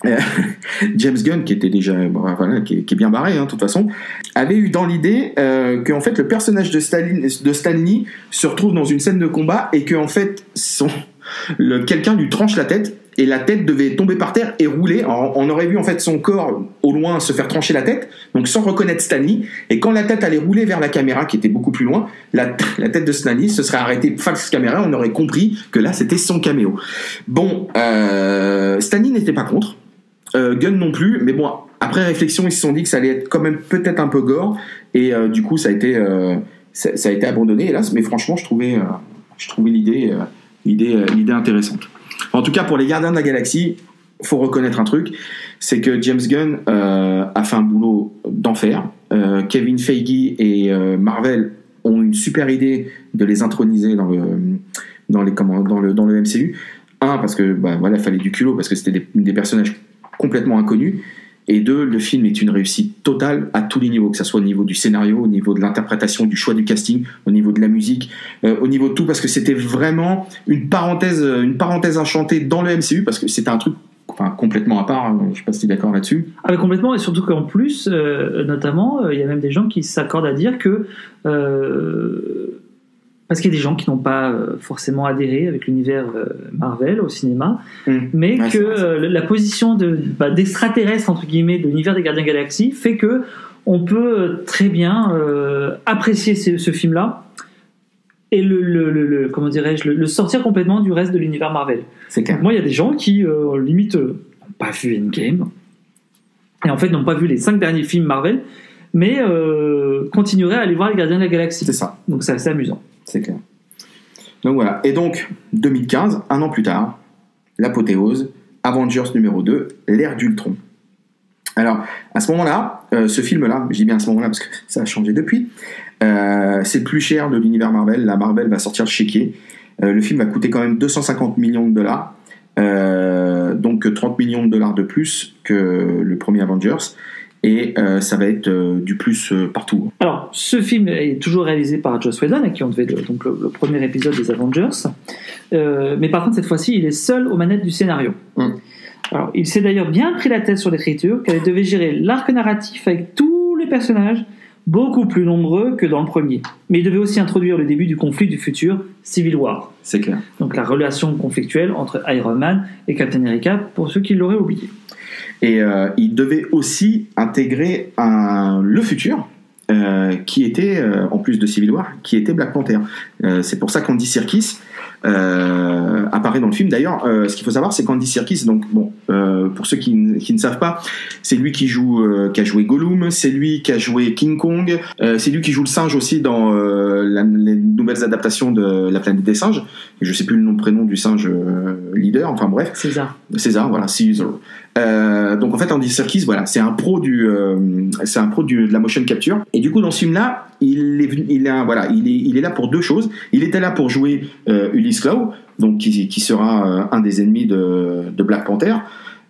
Speaker 1: James Gunn, qui était déjà, voilà, qui est bien barré, hein, de toute façon, avait eu dans l'idée que en fait le personnage de Stan Lee se retrouve dans une scène de combat et que en fait quelqu'un lui tranche la tête. Et la tête devait tomber par terre et rouler. On aurait vu en fait son corps au loin se faire trancher la tête, donc sans reconnaître Stan Lee. Et quand la tête allait rouler vers la caméra, qui était beaucoup plus loin, la tête de Stan Lee se serait arrêtée face caméra. On aurait compris que là, c'était son caméo. Bon, Stan Lee n'était pas contre, Gunn non plus. Mais bon, après réflexion, ils se sont dit que ça allait être quand même peut-être un peu gore. Et du coup, ça a été abandonné, hélas. Mais franchement, je trouvais l'idée intéressante. En tout cas, pour les Gardiens de la Galaxie, faut reconnaître un truc, c'est que James Gunn a fait un boulot d'enfer. Kevin Feige et Marvel ont une super idée de les introniser dans le MCU. Un, parce que voilà, fallait du culot, parce que c'était des personnages complètement inconnus. Et deux, le film est une réussite totale à tous les niveaux, que ce soit au niveau du scénario, au niveau de l'interprétation, du choix du casting, au niveau de la musique, au niveau de tout, parce que c'était vraiment une parenthèse enchantée dans le MCU, parce que c'était un truc complètement à part, hein, je ne sais pas si tu es d'accord là-dessus.
Speaker 2: Ah, mais complètement, et surtout qu'en plus, notamment, il y a même des gens qui s'accordent à dire que... parce qu'il y a des gens qui n'ont pas forcément adhéré avec l'univers Marvel au cinéma, mais ouais, que la position d'extraterrestre, entre guillemets, de l'univers des Gardiens de la Galaxie fait que on peut très bien apprécier ce film-là et comment dirais-je, le sortir complètement du reste de l'univers Marvel.
Speaker 1: C'est clair.
Speaker 2: Donc, moi, il y a des gens qui, limite, n'ont pas vu Endgame, et en fait n'ont pas vu les 5 derniers films Marvel, mais continueraient à aller voir les Gardiens de la Galaxie.
Speaker 1: C'est ça.
Speaker 2: Donc c'est assez amusant.
Speaker 1: C'est clair. Donc voilà. Et donc, 2015, un an plus tard, l'apothéose, Avengers numéro 2, l'ère d'Ultron. Alors, à ce moment-là, ce film-là, je dis bien à ce moment-là parce que ça a changé depuis, c'est le plus cher de l'univers Marvel. La Marvel va sortir le chéquier. Le film va coûter quand même 250 millions de dollars. Donc 30 millions de dollars de plus que le premier Avengers. Et ça va être du plus partout.
Speaker 2: Alors, ce film est toujours réalisé par Joss Whedon, à qui on devait donc le premier épisode des Avengers. Mais par contre, cette fois-ci, il est seul aux manettes du scénario. Alors, il s'est d'ailleurs bien pris la tête sur l'écriture, car il devait gérer l'arc narratif avec tous les personnages, beaucoup plus nombreux que dans le premier. Mais il devait aussi introduire le début du conflit du futur, Civil War.
Speaker 1: C'est clair.
Speaker 2: Donc la relation conflictuelle entre Iron Man et Captain America, pour ceux qui l'auraient oublié.
Speaker 1: Et il devait aussi intégrer le futur, qui était, en plus de Civil War, qui était Black Panther. C'est pour ça qu'Andy Serkis apparaît dans le film. D'ailleurs, ce qu'il faut savoir, c'est qu'Andy Serkis, donc bon, pour ceux qui ne savent pas, c'est lui qui a joué Gollum, c'est lui qui a joué King Kong, c'est lui qui joue le singe aussi dans les nouvelles adaptations de La Planète des Singes. Je sais plus le prénom du singe leader, enfin bref.
Speaker 2: César,
Speaker 1: voilà, César. Donc en fait, Andy Serkis, voilà, c'est un pro de la motion capture. Et du coup, dans ce film-là, il est là pour deux choses. Il était là pour jouer Ulysse Klaue, donc qui sera un des ennemis de Black Panther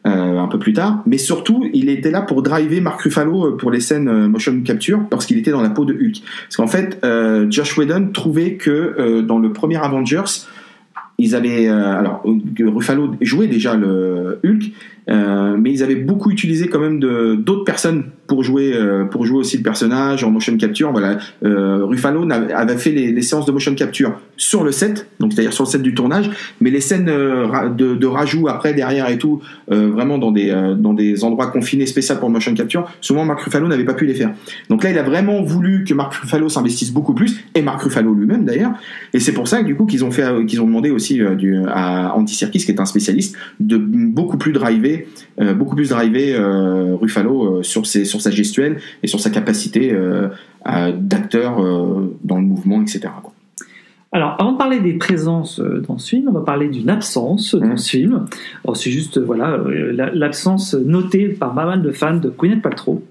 Speaker 1: un peu plus tard. Mais surtout, il était là pour driver Mark Ruffalo pour les scènes motion capture lorsqu'il était dans la peau de Hulk. Parce qu'en fait, Joss Whedon trouvait que dans le premier Avengers, ils avaient Ruffalo jouait déjà le Hulk, mais ils avaient beaucoup utilisé quand même d'autres personnes pour jouer aussi le personnage en motion capture. Voilà, Ruffalo avait fait les séances de motion capture sur le set, donc c'est-à-dire sur le set du tournage, mais les scènes de rajout après, derrière et tout, vraiment dans des endroits confinés spéciaux pour le motion capture, souvent Mark Ruffalo n'avait pas pu les faire. Donc là, il a vraiment voulu que Mark Ruffalo s'investisse beaucoup plus, et Mark Ruffalo lui-même d'ailleurs, et c'est pour ça que du coup qu'ils ont demandé aussi aussi à Andy Serkis, qui est un spécialiste, de beaucoup plus driver Ruffalo sur sa gestuelle et sur sa capacité d'acteur dans le mouvement, etc. quoi.
Speaker 2: Alors, avant de parler des présences dans ce film, on va parler d'une absence dans ce film. Alors, c'est juste l'absence notée par pas mal de fans de Gwyneth Paltrow.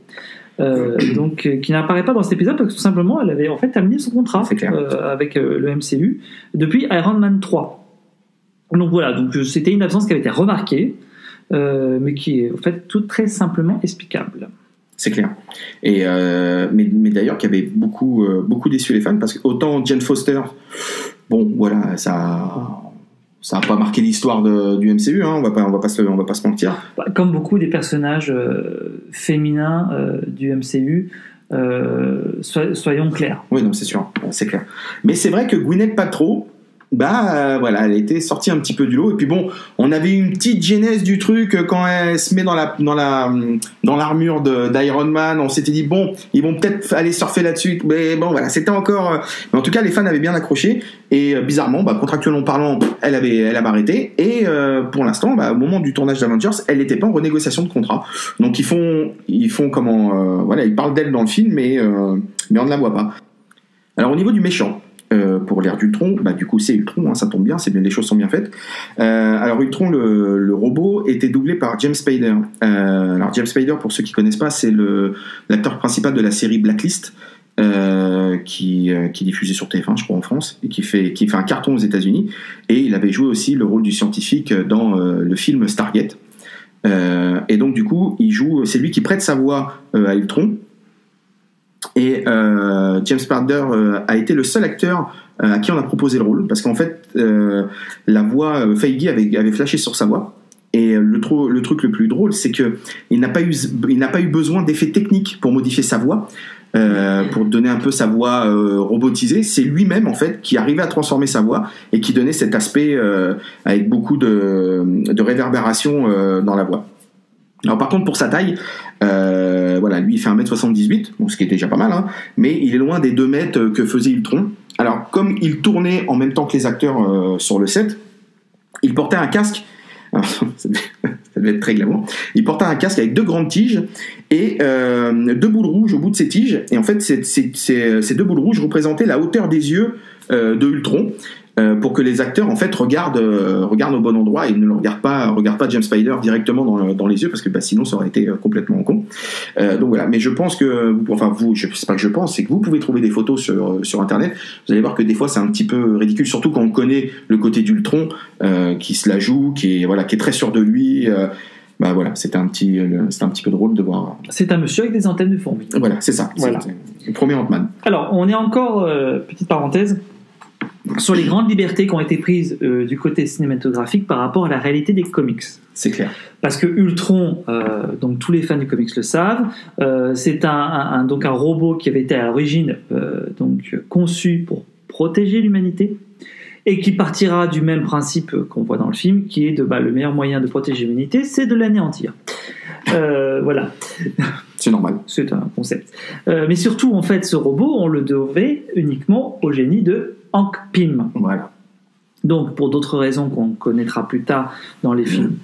Speaker 2: Qui n'apparaît pas dans cet épisode parce que tout simplement elle avait en fait terminé son contrat avec le MCU depuis Iron Man 3. Donc voilà, c'était une absence qui avait été remarquée, mais qui est en fait tout très simplement explicable.
Speaker 1: C'est clair. Et mais d'ailleurs qui avait beaucoup déçu les fans parce que autant Jane Foster, bon voilà, ça a pas marqué l'histoire du MCU, hein, on va pas se mentir.
Speaker 2: Comme beaucoup des personnages féminins du MCU, soyons clairs.
Speaker 1: Oui, non, c'est sûr, c'est clair. Mais c'est vrai que Gwyneth Paltrow, elle était sortie un petit peu du lot. Et puis bon, on avait une petite genèse du truc quand elle se met dans l'armure d'Iron Man. On s'était dit bon, ils vont peut-être aller surfer là-dessus. Mais bon, voilà, c'était encore. Mais en tout cas, les fans avaient bien accroché. Et bizarrement, contractuellement parlant, elle avait arrêté. Et pour l'instant, au moment du tournage d'Avengers, elle n'était pas en renégociation de contrat. Donc ils font comment ils parlent d'elle dans le film, mais on ne la voit pas. Alors au niveau du méchant. Pour l'ère d'Ultron, du coup c'est Ultron, hein, ça tombe bien, les choses sont bien faites. Alors Ultron, le robot, était doublé par James Spader. Alors James Spader, pour ceux qui connaissent pas, c'est l'acteur principal de la série Blacklist, qui est diffusée sur TF1, je crois, en France, et qui fait un carton aux États-Unis. Et il avait joué aussi le rôle du scientifique dans le film Stargate. Et donc du coup, c'est lui qui prête sa voix à Ultron. Et James Spader a été le seul acteur à qui on a proposé le rôle, parce qu'en fait la voix Feige avait flashé sur sa voix. Et le truc le plus drôle, c'est que il n'a pas eu besoin d'effets techniques pour modifier sa voix, pour donner un peu sa voix robotisée. C'est lui-même en fait qui arrivait à transformer sa voix et qui donnait cet aspect avec beaucoup de réverbération dans la voix. Alors par contre, pour sa taille, lui il fait 1m78, bon, ce qui est déjà pas mal, hein, mais il est loin des 2 mètres que faisait Ultron. Alors comme il tournait en même temps que les acteurs sur le set, il portait un casque. Alors, ça devait être très glamour. Il portait un casque avec 2 grandes tiges et 2 boules rouges au bout de ces tiges. Et en fait, ces 2 boules rouges représentaient la hauteur des yeux de Ultron. Pour que les acteurs en fait regardent au bon endroit et ne regardent pas James Spader directement dans les yeux, parce que sinon ça aurait été complètement con. Donc voilà, mais je pense que c'est pas que je pense, c'est que vous pouvez trouver des photos sur internet. Vous allez voir que des fois c'est un petit peu ridicule, surtout quand on connaît le côté d'Ultron qui se la joue, qui est très sûr de lui. C'était un petit peu drôle de voir.
Speaker 2: C'est un monsieur avec des antennes de fourmis.
Speaker 1: Voilà, c'est ça.
Speaker 2: Voilà.
Speaker 1: C'est le premier Ant-Man.
Speaker 2: Alors, on est encore, petite parenthèse, sur les grandes libertés qui ont été prises du côté cinématographique par rapport à la réalité des comics.
Speaker 1: C'est clair.
Speaker 2: Parce que Ultron, donc tous les fans du comics le savent, c'est un robot qui avait été à l'origine conçu pour protéger l'humanité et qui partira du même principe qu'on voit dans le film, qui est le meilleur moyen de protéger l'humanité, c'est de l'anéantir. Voilà.
Speaker 1: C'est normal.
Speaker 2: C'est un concept. Mais surtout, en fait, ce robot, on le devait uniquement au génie de Hank Pym.
Speaker 1: Voilà.
Speaker 2: Donc, pour d'autres raisons qu'on connaîtra plus tard dans les films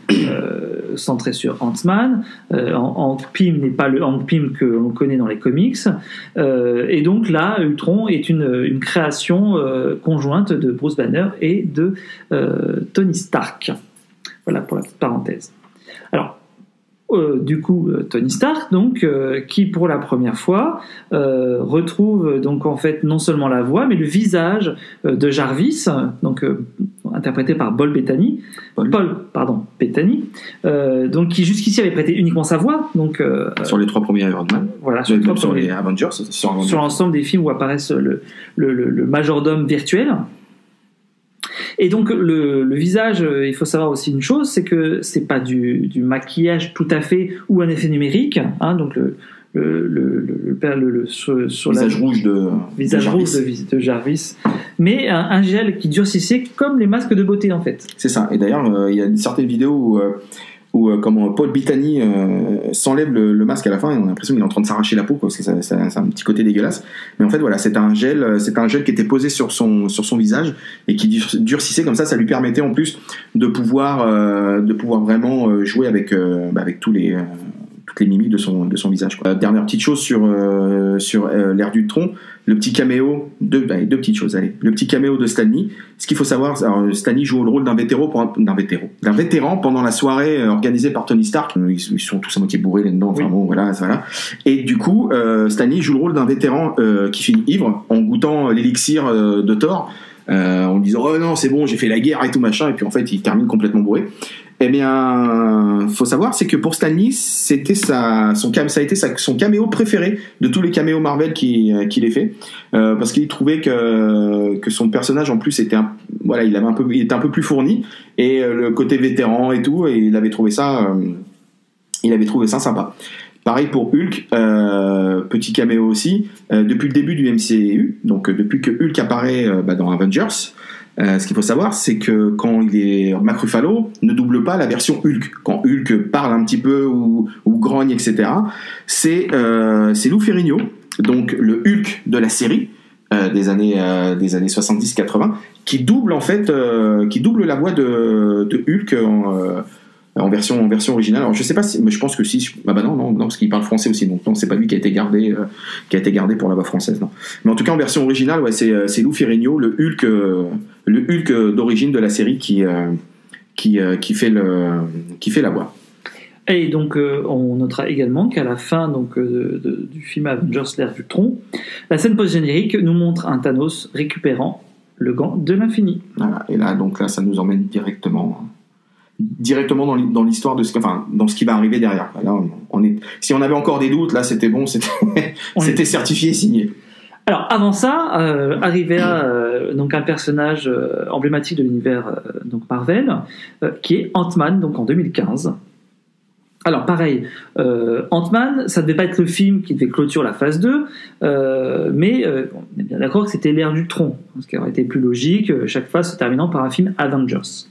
Speaker 2: centrés sur Ant-Man, Hank Pym n'est pas le Hank Pym que l'on connaît dans les comics. Et donc là, Ultron est une création conjointe de Bruce Banner et de Tony Stark. Voilà pour la petite parenthèse. Alors, Tony Stark, qui pour la première fois retrouve en fait non seulement la voix, mais le visage de Jarvis, interprété par Paul Bettany, qui jusqu'ici avait prêté uniquement sa voix.
Speaker 1: Sur les 3 premiers Iron Man.
Speaker 2: Voilà,
Speaker 1: sur les Avengers,
Speaker 2: sur l'ensemble des films où apparaissent le majordome virtuel. Et donc le visage, il faut savoir aussi une chose, c'est que c'est pas du maquillage tout à fait ou un effet numérique, hein, donc
Speaker 1: visage rouge
Speaker 2: de Jarvis, mais un gel qui durcissait comme les masques de beauté en fait.
Speaker 1: C'est ça. Et d'ailleurs il y a certaines vidéos où comment Paul Bettany s'enlève le masque à la fin et on a l'impression qu'il est en train de s'arracher la peau, parce que c'est un petit côté dégueulasse. Mais en fait voilà, c'est un gel qui était posé sur son visage et qui durcissait comme ça lui permettait en plus de pouvoir vraiment jouer avec toutes les mimiques de son visage, quoi. Dernière petite chose sur l'ère d'Ultron, le petit caméo deux petites choses, allez. Le petit caméo de Stan Lee. Ce qu'il faut savoir, alors, Stan Lee joue le rôle d'un vétéran pendant la soirée organisée par Tony Stark. Ils sont tous à moitié bourrés là-dedans, enfin bon, voilà. Et du coup, Stan Lee joue le rôle d'un vétéran qui finit ivre en goûtant l'élixir de Thor, en disant oh non, c'est bon, j'ai fait la guerre et tout machin, et puis en fait, il termine complètement bourré. Eh bien, faut savoir, c'est que pour Stan Lee, ça a été son caméo préféré de tous les caméos Marvel qu'il ait fait, parce qu'il trouvait que son personnage en plus était il était un peu plus fourni, et le côté vétéran et tout, et il avait trouvé ça sympa. Pareil pour Hulk, petit caméo aussi, depuis le début du MCU, donc depuis que Hulk apparaît dans Avengers. Ce qu'il faut savoir, c'est que quand Mark Ruffalo ne double pas la version Hulk. Quand Hulk parle un petit peu ou grogne, etc., c'est Lou Ferrigno, donc le Hulk de la série des années 70-80, qui double la voix de Hulk en version originale. Alors je sais pas mais je pense que si, non, parce qu'il parle français aussi, donc non, c'est pas lui qui a été gardé pour la voix française, non. Mais en tout cas en version originale, ouais, c'est Lou Ferrigno, le Hulk d'origine de la série qui fait la voix.
Speaker 2: Et donc on notera également qu'à la fin du film Avengers l'ère d'Ultron, la scène post-générique nous montre un Thanos récupérant le gant de l'infini.
Speaker 1: Voilà, et là ça nous emmène directement dans l'histoire dans ce qui va arriver derrière. Là, si on avait encore des doutes, là c'était bon, c'était certifié et signé.
Speaker 2: Alors avant ça, arrivait donc un personnage emblématique de l'univers donc Marvel, qui est Ant-Man, donc en 2015. Alors pareil, Ant-Man, ça devait pas être le film qui devait clôturer la phase 2, mais on est bien d'accord que c'était l'ère d'Ultron, ce qui aurait été plus logique, chaque phase se terminant par un film Avengers.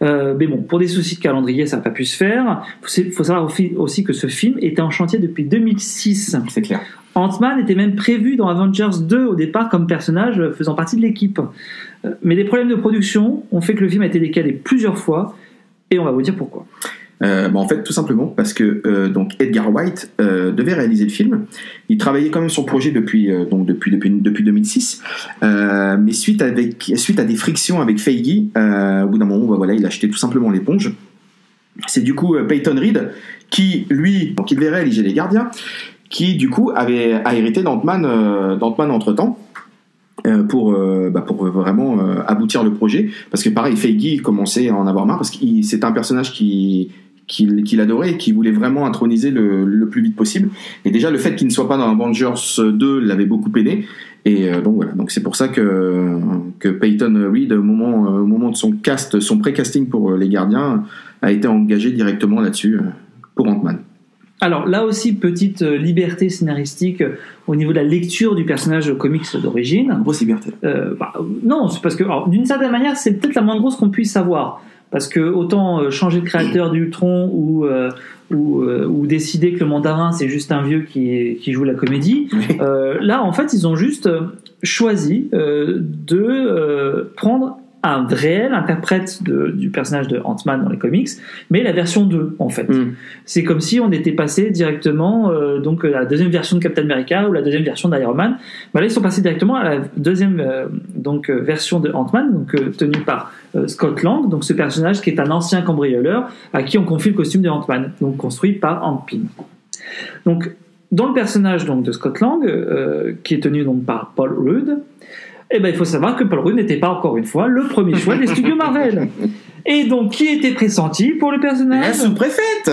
Speaker 2: Mais bon, pour des soucis de calendrier, ça n'a pas pu se faire. Il faut savoir aussi que ce film était en chantier depuis 2006.
Speaker 1: C'est clair.
Speaker 2: Ant-Man était même prévu dans Avengers 2 au départ comme personnage faisant partie de l'équipe. Mais des problèmes de production ont fait que le film a été décalé plusieurs fois, et on va vous dire pourquoi.
Speaker 1: En fait, tout simplement parce que donc Edgar Wright devait réaliser le film. Il travaillait quand même sur le projet depuis 2006, mais suite à des frictions avec Feige, au bout d'un moment, il a acheté tout simplement l'éponge. C'est du coup Peyton Reed qui devait réaliser Les Gardiens, qui du coup a hérité d'Ant-Man entre-temps. Pour vraiment aboutir le projet, parce que pareil, Feige commençait à en avoir marre, parce que c'est un personnage qu'il adorait et qu'il voulait vraiment introniser le plus vite possible, et déjà le fait qu'il ne soit pas dans Avengers 2 l'avait beaucoup aidé, et donc c'est pour ça que Peyton Reed, au moment de son pré-casting pour Les Gardiens, a été engagé directement là-dessus pour Ant-Man.
Speaker 2: Alors là aussi, petite liberté scénaristique au niveau de la lecture du personnage comics d'origine.
Speaker 1: Grosse liberté.
Speaker 2: Non, c'est parce que d'une certaine manière, c'est peut-être la moins grosse qu'on puisse savoir. Parce que autant changer de créateur d'Ultron ou décider que le mandarin c'est juste un vieux qui joue la comédie, là en fait ils ont juste choisi de prendre un réel interprète du personnage de Ant-Man dans les comics, mais la version 2 en fait. C'est comme si on était passé directement à la deuxième version de Captain America ou la deuxième version d'Iron Man. Là ils sont passés directement à la deuxième version de Ant-Man, tenue par Scott Lang, donc ce personnage qui est un ancien cambrioleur à qui on confie le costume de Ant-Man, donc construit par Hank Pym. Donc dans le personnage de Scott Lang, qui est tenu par Paul Rudd, il faut savoir que Paul Rudd n'était pas encore une fois le premier choix des studios Marvel. Et donc, qui était pressenti pour le personnage ?
Speaker 1: La sous-préfète.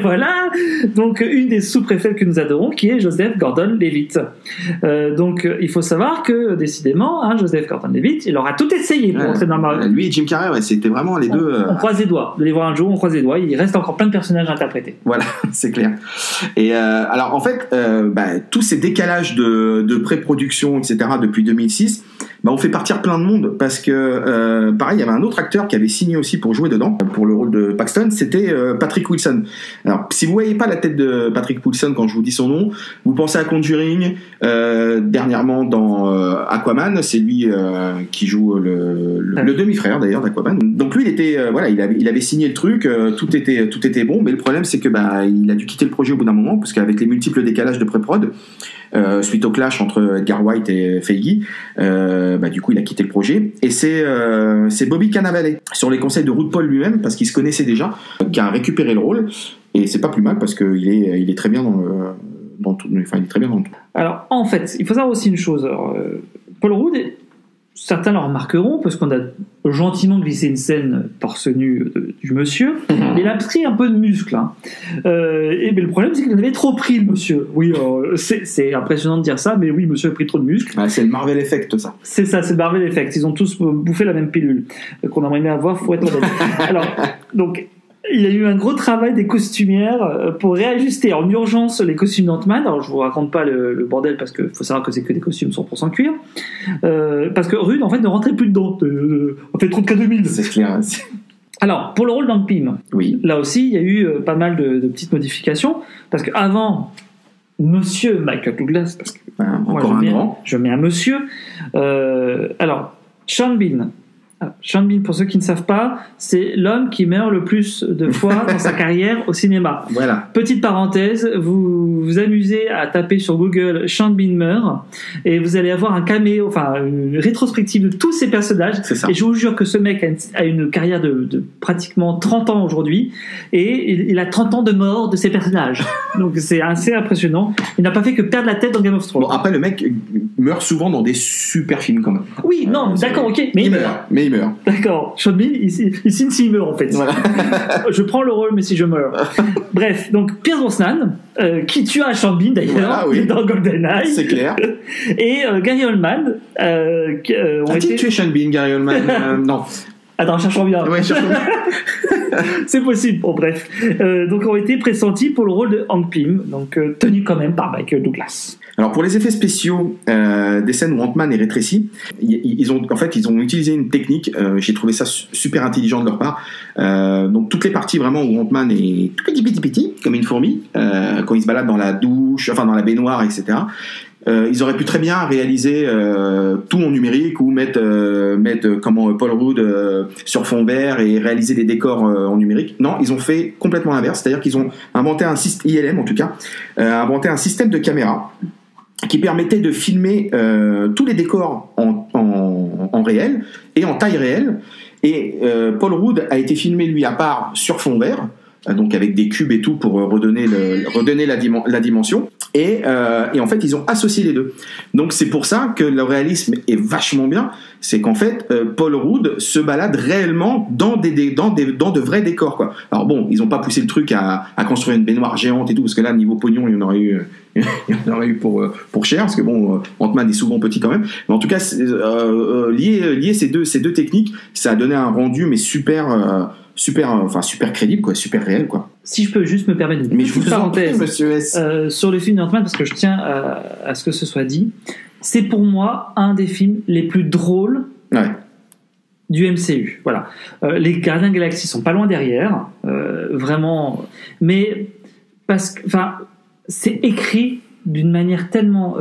Speaker 2: Voilà, donc une des sous-préfètes que nous adorons, qui est Joseph Gordon-Levitt. Donc, il faut savoir que, décidément, Joseph Gordon-Levitt, il aura tout essayé pour entrer dans Marvel.
Speaker 1: Lui et Jim Carrey, c'était vraiment les deux...
Speaker 2: On croise les doigts. De les voir un jour, on croise les doigts. Il reste encore plein de personnages à interpréter.
Speaker 1: Voilà, c'est clair. Et alors, en fait, tous ces décalages de pré-production, etc., depuis 2006, on fait partir plein de monde parce que pareil, il y avait un autre acteur qui avait signé aussi pour jouer dedans pour le rôle de Paxton, c'était Patrick Wilson. Alors si vous voyez pas la tête de Patrick Wilson quand je vous dis son nom, vous pensez à Conjuring, dernièrement dans Aquaman, c'est lui qui joue le demi-frère d'ailleurs d'Aquaman. Donc lui il était il avait signé le truc, tout était bon, mais le problème c'est que il a dû quitter le projet au bout d'un moment parce qu'avec les multiples décalages de pré-prod suite au clash entre Edgar Wright et Feige, du coup il a quitté le projet et c'est Bobby Cannavale sur les conseils de RuPaul lui-même parce qu'il se connaissait déjà qui a récupéré le rôle et c'est pas plus mal parce qu'il est très bien dans tout. Enfin il est très bien dans tout.
Speaker 2: Alors en fait il faut savoir aussi une chose. Alors, Paul Rudd, certains le remarqueront parce qu'on a gentiment glissé une scène torse nu du monsieur. Il a pris un peu de muscle. Mais le problème, c'est qu'il en avait trop pris, le monsieur. Oui, c'est impressionnant de dire ça, mais oui, monsieur a pris trop de muscle.
Speaker 1: C'est le Marvel Effect, ça.
Speaker 2: C'est ça, c'est le Marvel Effect. Ils ont tous bouffé la même pilule qu'on aimerait bien avoir, faut être honnête. Alors, donc, il y a eu un gros travail des costumières pour réajuster en urgence les costumes d'Ant-Man. Alors je vous raconte pas le bordel parce que faut savoir que c'est que des costumes 100% cuir. Parce que Rudd en fait ne rentrait plus dedans. On fait trop de K2000.
Speaker 1: C'est clair.
Speaker 2: Alors pour le rôle d'Hank Pym,
Speaker 1: oui.
Speaker 2: Là aussi il y a eu pas mal de petites modifications parce qu'avant Monsieur Michael Douglas, parce que je mets un monsieur. Alors Sean Bean. Sean Bean, pour ceux qui ne savent pas, c'est l'homme qui meurt le plus de fois dans sa carrière au cinéma.
Speaker 1: Voilà.
Speaker 2: Petite parenthèse, vous vous amusez à taper sur Google Sean Bean meurt et vous allez avoir un caméo, enfin une rétrospective de tous ces personnages.
Speaker 1: C'est ça.
Speaker 2: Et je vous jure que ce mec a une carrière de pratiquement 30 ans aujourd'hui et il a 30 ans de mort de ses personnages. Donc c'est assez impressionnant. Il n'a pas fait que perdre la tête dans Game of Thrones.
Speaker 1: Bon, après le mec meurt souvent dans des super films quand même.
Speaker 2: Oui, non, d'accord, ok.
Speaker 1: Mais il meurt.
Speaker 2: D'accord. Sean Bean, il signe s'il meurt en fait. Voilà. Je prends le rôle, mais si je meurs. Bref, donc Pierce Brosnan, qui tua Sean Bean d'ailleurs, dans GoldenEye.
Speaker 1: C'est clair.
Speaker 2: Et Gary Oldman.
Speaker 1: A-t-il tué Sean Bean, Gary Oldman Non.
Speaker 2: Attends, cherchons bien.
Speaker 1: Ouais, cherchons bien.
Speaker 2: C'est possible. Bon, bref. Donc, ont été pressentis pour le rôle de Hank Pym, donc tenu quand même par Michael Douglas.
Speaker 1: Alors pour les effets spéciaux des scènes où Ant-Man est rétréci, ils ont utilisé une technique. J'ai trouvé ça super intelligent de leur part. Donc toutes les parties vraiment où Ant-Man est tout petit comme une fourmi quand il se balade dans la douche, enfin dans la baignoire, etc. Ils auraient pu très bien réaliser tout en numérique ou mettre comment Paul Rudd sur fond vert et réaliser des décors en numérique. Non, ils ont fait complètement l'inverse, c'est-à-dire qu'ils ont inventé ILM en tout cas, inventé un système de caméra qui permettait de filmer tous les décors en réel et en taille réelle. Et Paul Rudd a été filmé lui à part sur fond vert, donc avec des cubes et tout pour redonner la dimension. Et en fait, ils ont associé les deux. Donc c'est pour ça que le réalisme est vachement bien. C'est qu'en fait, Paul Rudd se balade réellement dans de vrais décors, quoi. Alors bon, ils ont pas poussé le truc à construire une baignoire géante et tout, parce que là, niveau pognon, il y en aurait eu pour cher, parce que bon, Ant-Man est souvent petit quand même. Mais en tout cas, lier ces deux techniques, ça a donné un rendu mais super crédible, quoi, super réel, quoi.
Speaker 2: Si je peux juste me permettre une petite parenthèse, monsieur S. Sur le film d'Ant-Man, parce que je tiens à ce que ce soit dit, c'est pour moi un des films les plus drôles du MCU. Voilà. Les Gardiens de la Galaxie sont pas loin derrière, vraiment, mais parce que, enfin, c'est écrit d'une manière tellement,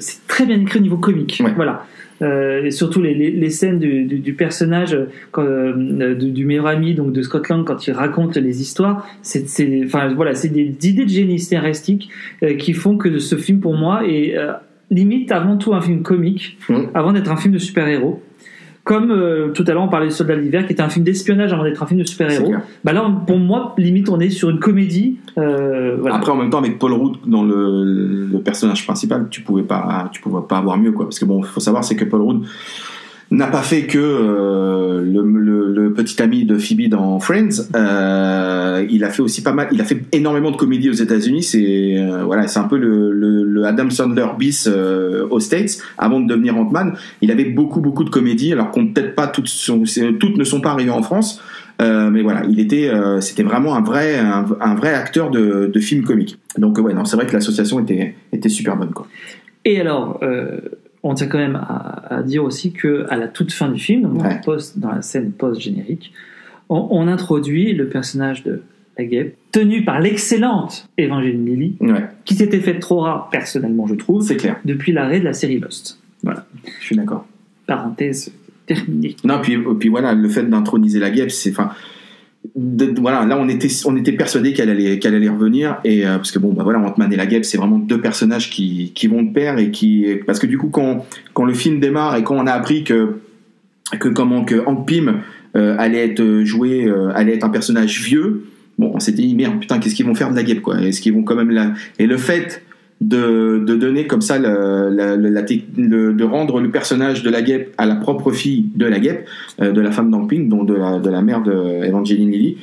Speaker 2: c'est très bien écrit au niveau comique. Ouais. Voilà. Et surtout les scènes du personnage du meilleur ami donc de Scott Lang quand il raconte les histoires, c'est des idées de génie scénaristique qui font que ce film pour moi est limite avant tout un film comique avant d'être un film de super-héros. Comme tout à l'heure on parlait de Soldat de l'hiver qui était un film d'espionnage avant d'être un film de super-héros. Bah là pour moi limite on est sur une comédie. Voilà.
Speaker 1: Après en même temps avec Paul Rudd dans le personnage principal tu pouvais pas avoir mieux, quoi, parce que bon faut savoir c'est que Paul Rudd n'a pas fait que le petit ami de Phoebe dans Friends. Il a fait aussi pas mal. Il a fait énormément de comédies aux États-Unis. C'est un peu le Adam Sandler bis aux States. Avant de devenir Ant-Man, il avait beaucoup de comédies. Alors qu'on peut-être pas toutes ne sont pas arrivées en France. Mais voilà, c'était vraiment un vrai acteur de films comiques. Donc c'est vrai que l'association était super bonne, quoi.
Speaker 2: Et alors. on tient quand même à dire aussi qu'à la toute fin du film, donc dans la scène post-générique, on introduit le personnage de la guêpe, tenu par l'excellente Evangeline Lilly, qui s'était faite trop rare, personnellement, je trouve,
Speaker 1: c'est clair,
Speaker 2: depuis l'arrêt de la série Lost. Voilà.
Speaker 1: Je suis d'accord.
Speaker 2: Parenthèse terminée.
Speaker 1: Non, puis voilà, le fait d'introniser la guêpe, c'est... voilà, là on était persuadé qu'elle allait revenir, et parce que Ant-Man et la guêpe, c'est vraiment deux personnages qui vont de pair, et parce que du coup quand le film démarre et quand on a appris que Hank Pym allait être joué, allait être un personnage vieux, on s'était dit merde, putain, qu'est-ce qu'ils vont faire de la guêpe, quoi? Est-ce qu'ils vont quand même et le fait de donner comme ça de rendre le personnage de la guêpe à la propre fille de la guêpe, de la femme d'Hank Pym, donc de la mère de Evangeline Lilly,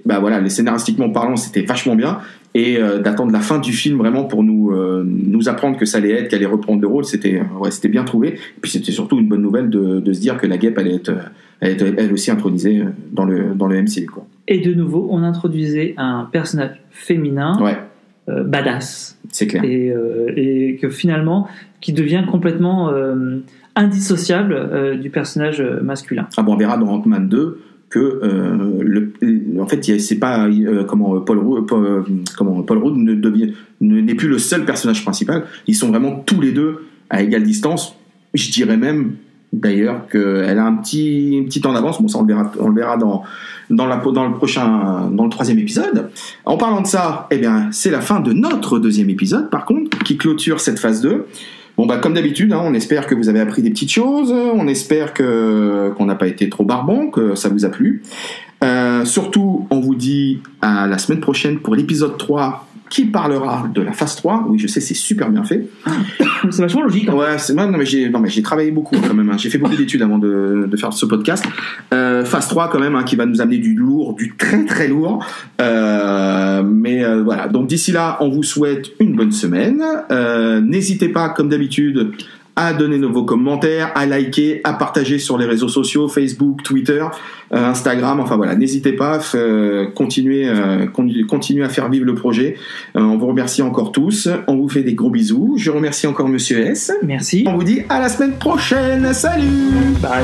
Speaker 1: les scénaristiquement parlant, c'était vachement bien, et d'attendre la fin du film vraiment pour nous apprendre que ça allait être, qu'elle allait reprendre le rôle, c'était bien trouvé. Et puis c'était surtout une bonne nouvelle de se dire que la guêpe allait être elle aussi intronisée dans le MCU, quoi.
Speaker 2: Et de nouveau, on introduisait un personnage féminin. Badass,
Speaker 1: c'est clair,
Speaker 2: et que finalement qui devient complètement indissociable du personnage masculin.
Speaker 1: On verra dans Ant-Man 2 que en fait c'est pas Paul Rudd n'est plus le seul personnage principal, ils sont vraiment tous les deux à égale distance. Je dirais même d'ailleurs qu'elle a un petit temps d'avance. Ça on le verra dans le troisième épisode. En parlant de ça, c'est la fin de notre deuxième épisode, par contre, qui clôture cette phase 2. Comme d'habitude, on espère que vous avez appris des petites choses, on espère qu'on n'a pas été trop barbant, que ça vous a plu. Surtout, on vous dit à la semaine prochaine pour l'épisode 3, qui parlera de la phase 3. Oui, je sais, c'est super bien fait.
Speaker 2: C'est vachement logique.
Speaker 1: Mais j'ai travaillé beaucoup quand même. J'ai fait beaucoup d'études avant de faire ce podcast. Phase 3 quand même, qui va nous amener du lourd, du très très lourd. Voilà. Donc d'ici là, on vous souhaite une bonne semaine. N'hésitez pas, comme d'habitude, à donner vos commentaires, à liker, à partager sur les réseaux sociaux, Facebook, Twitter, Instagram, n'hésitez pas, continuez à faire vivre le projet. On vous remercie encore tous, on vous fait des gros bisous, je remercie encore Monsieur S.
Speaker 2: Merci.
Speaker 1: On vous dit à la semaine prochaine, salut.
Speaker 2: Bye.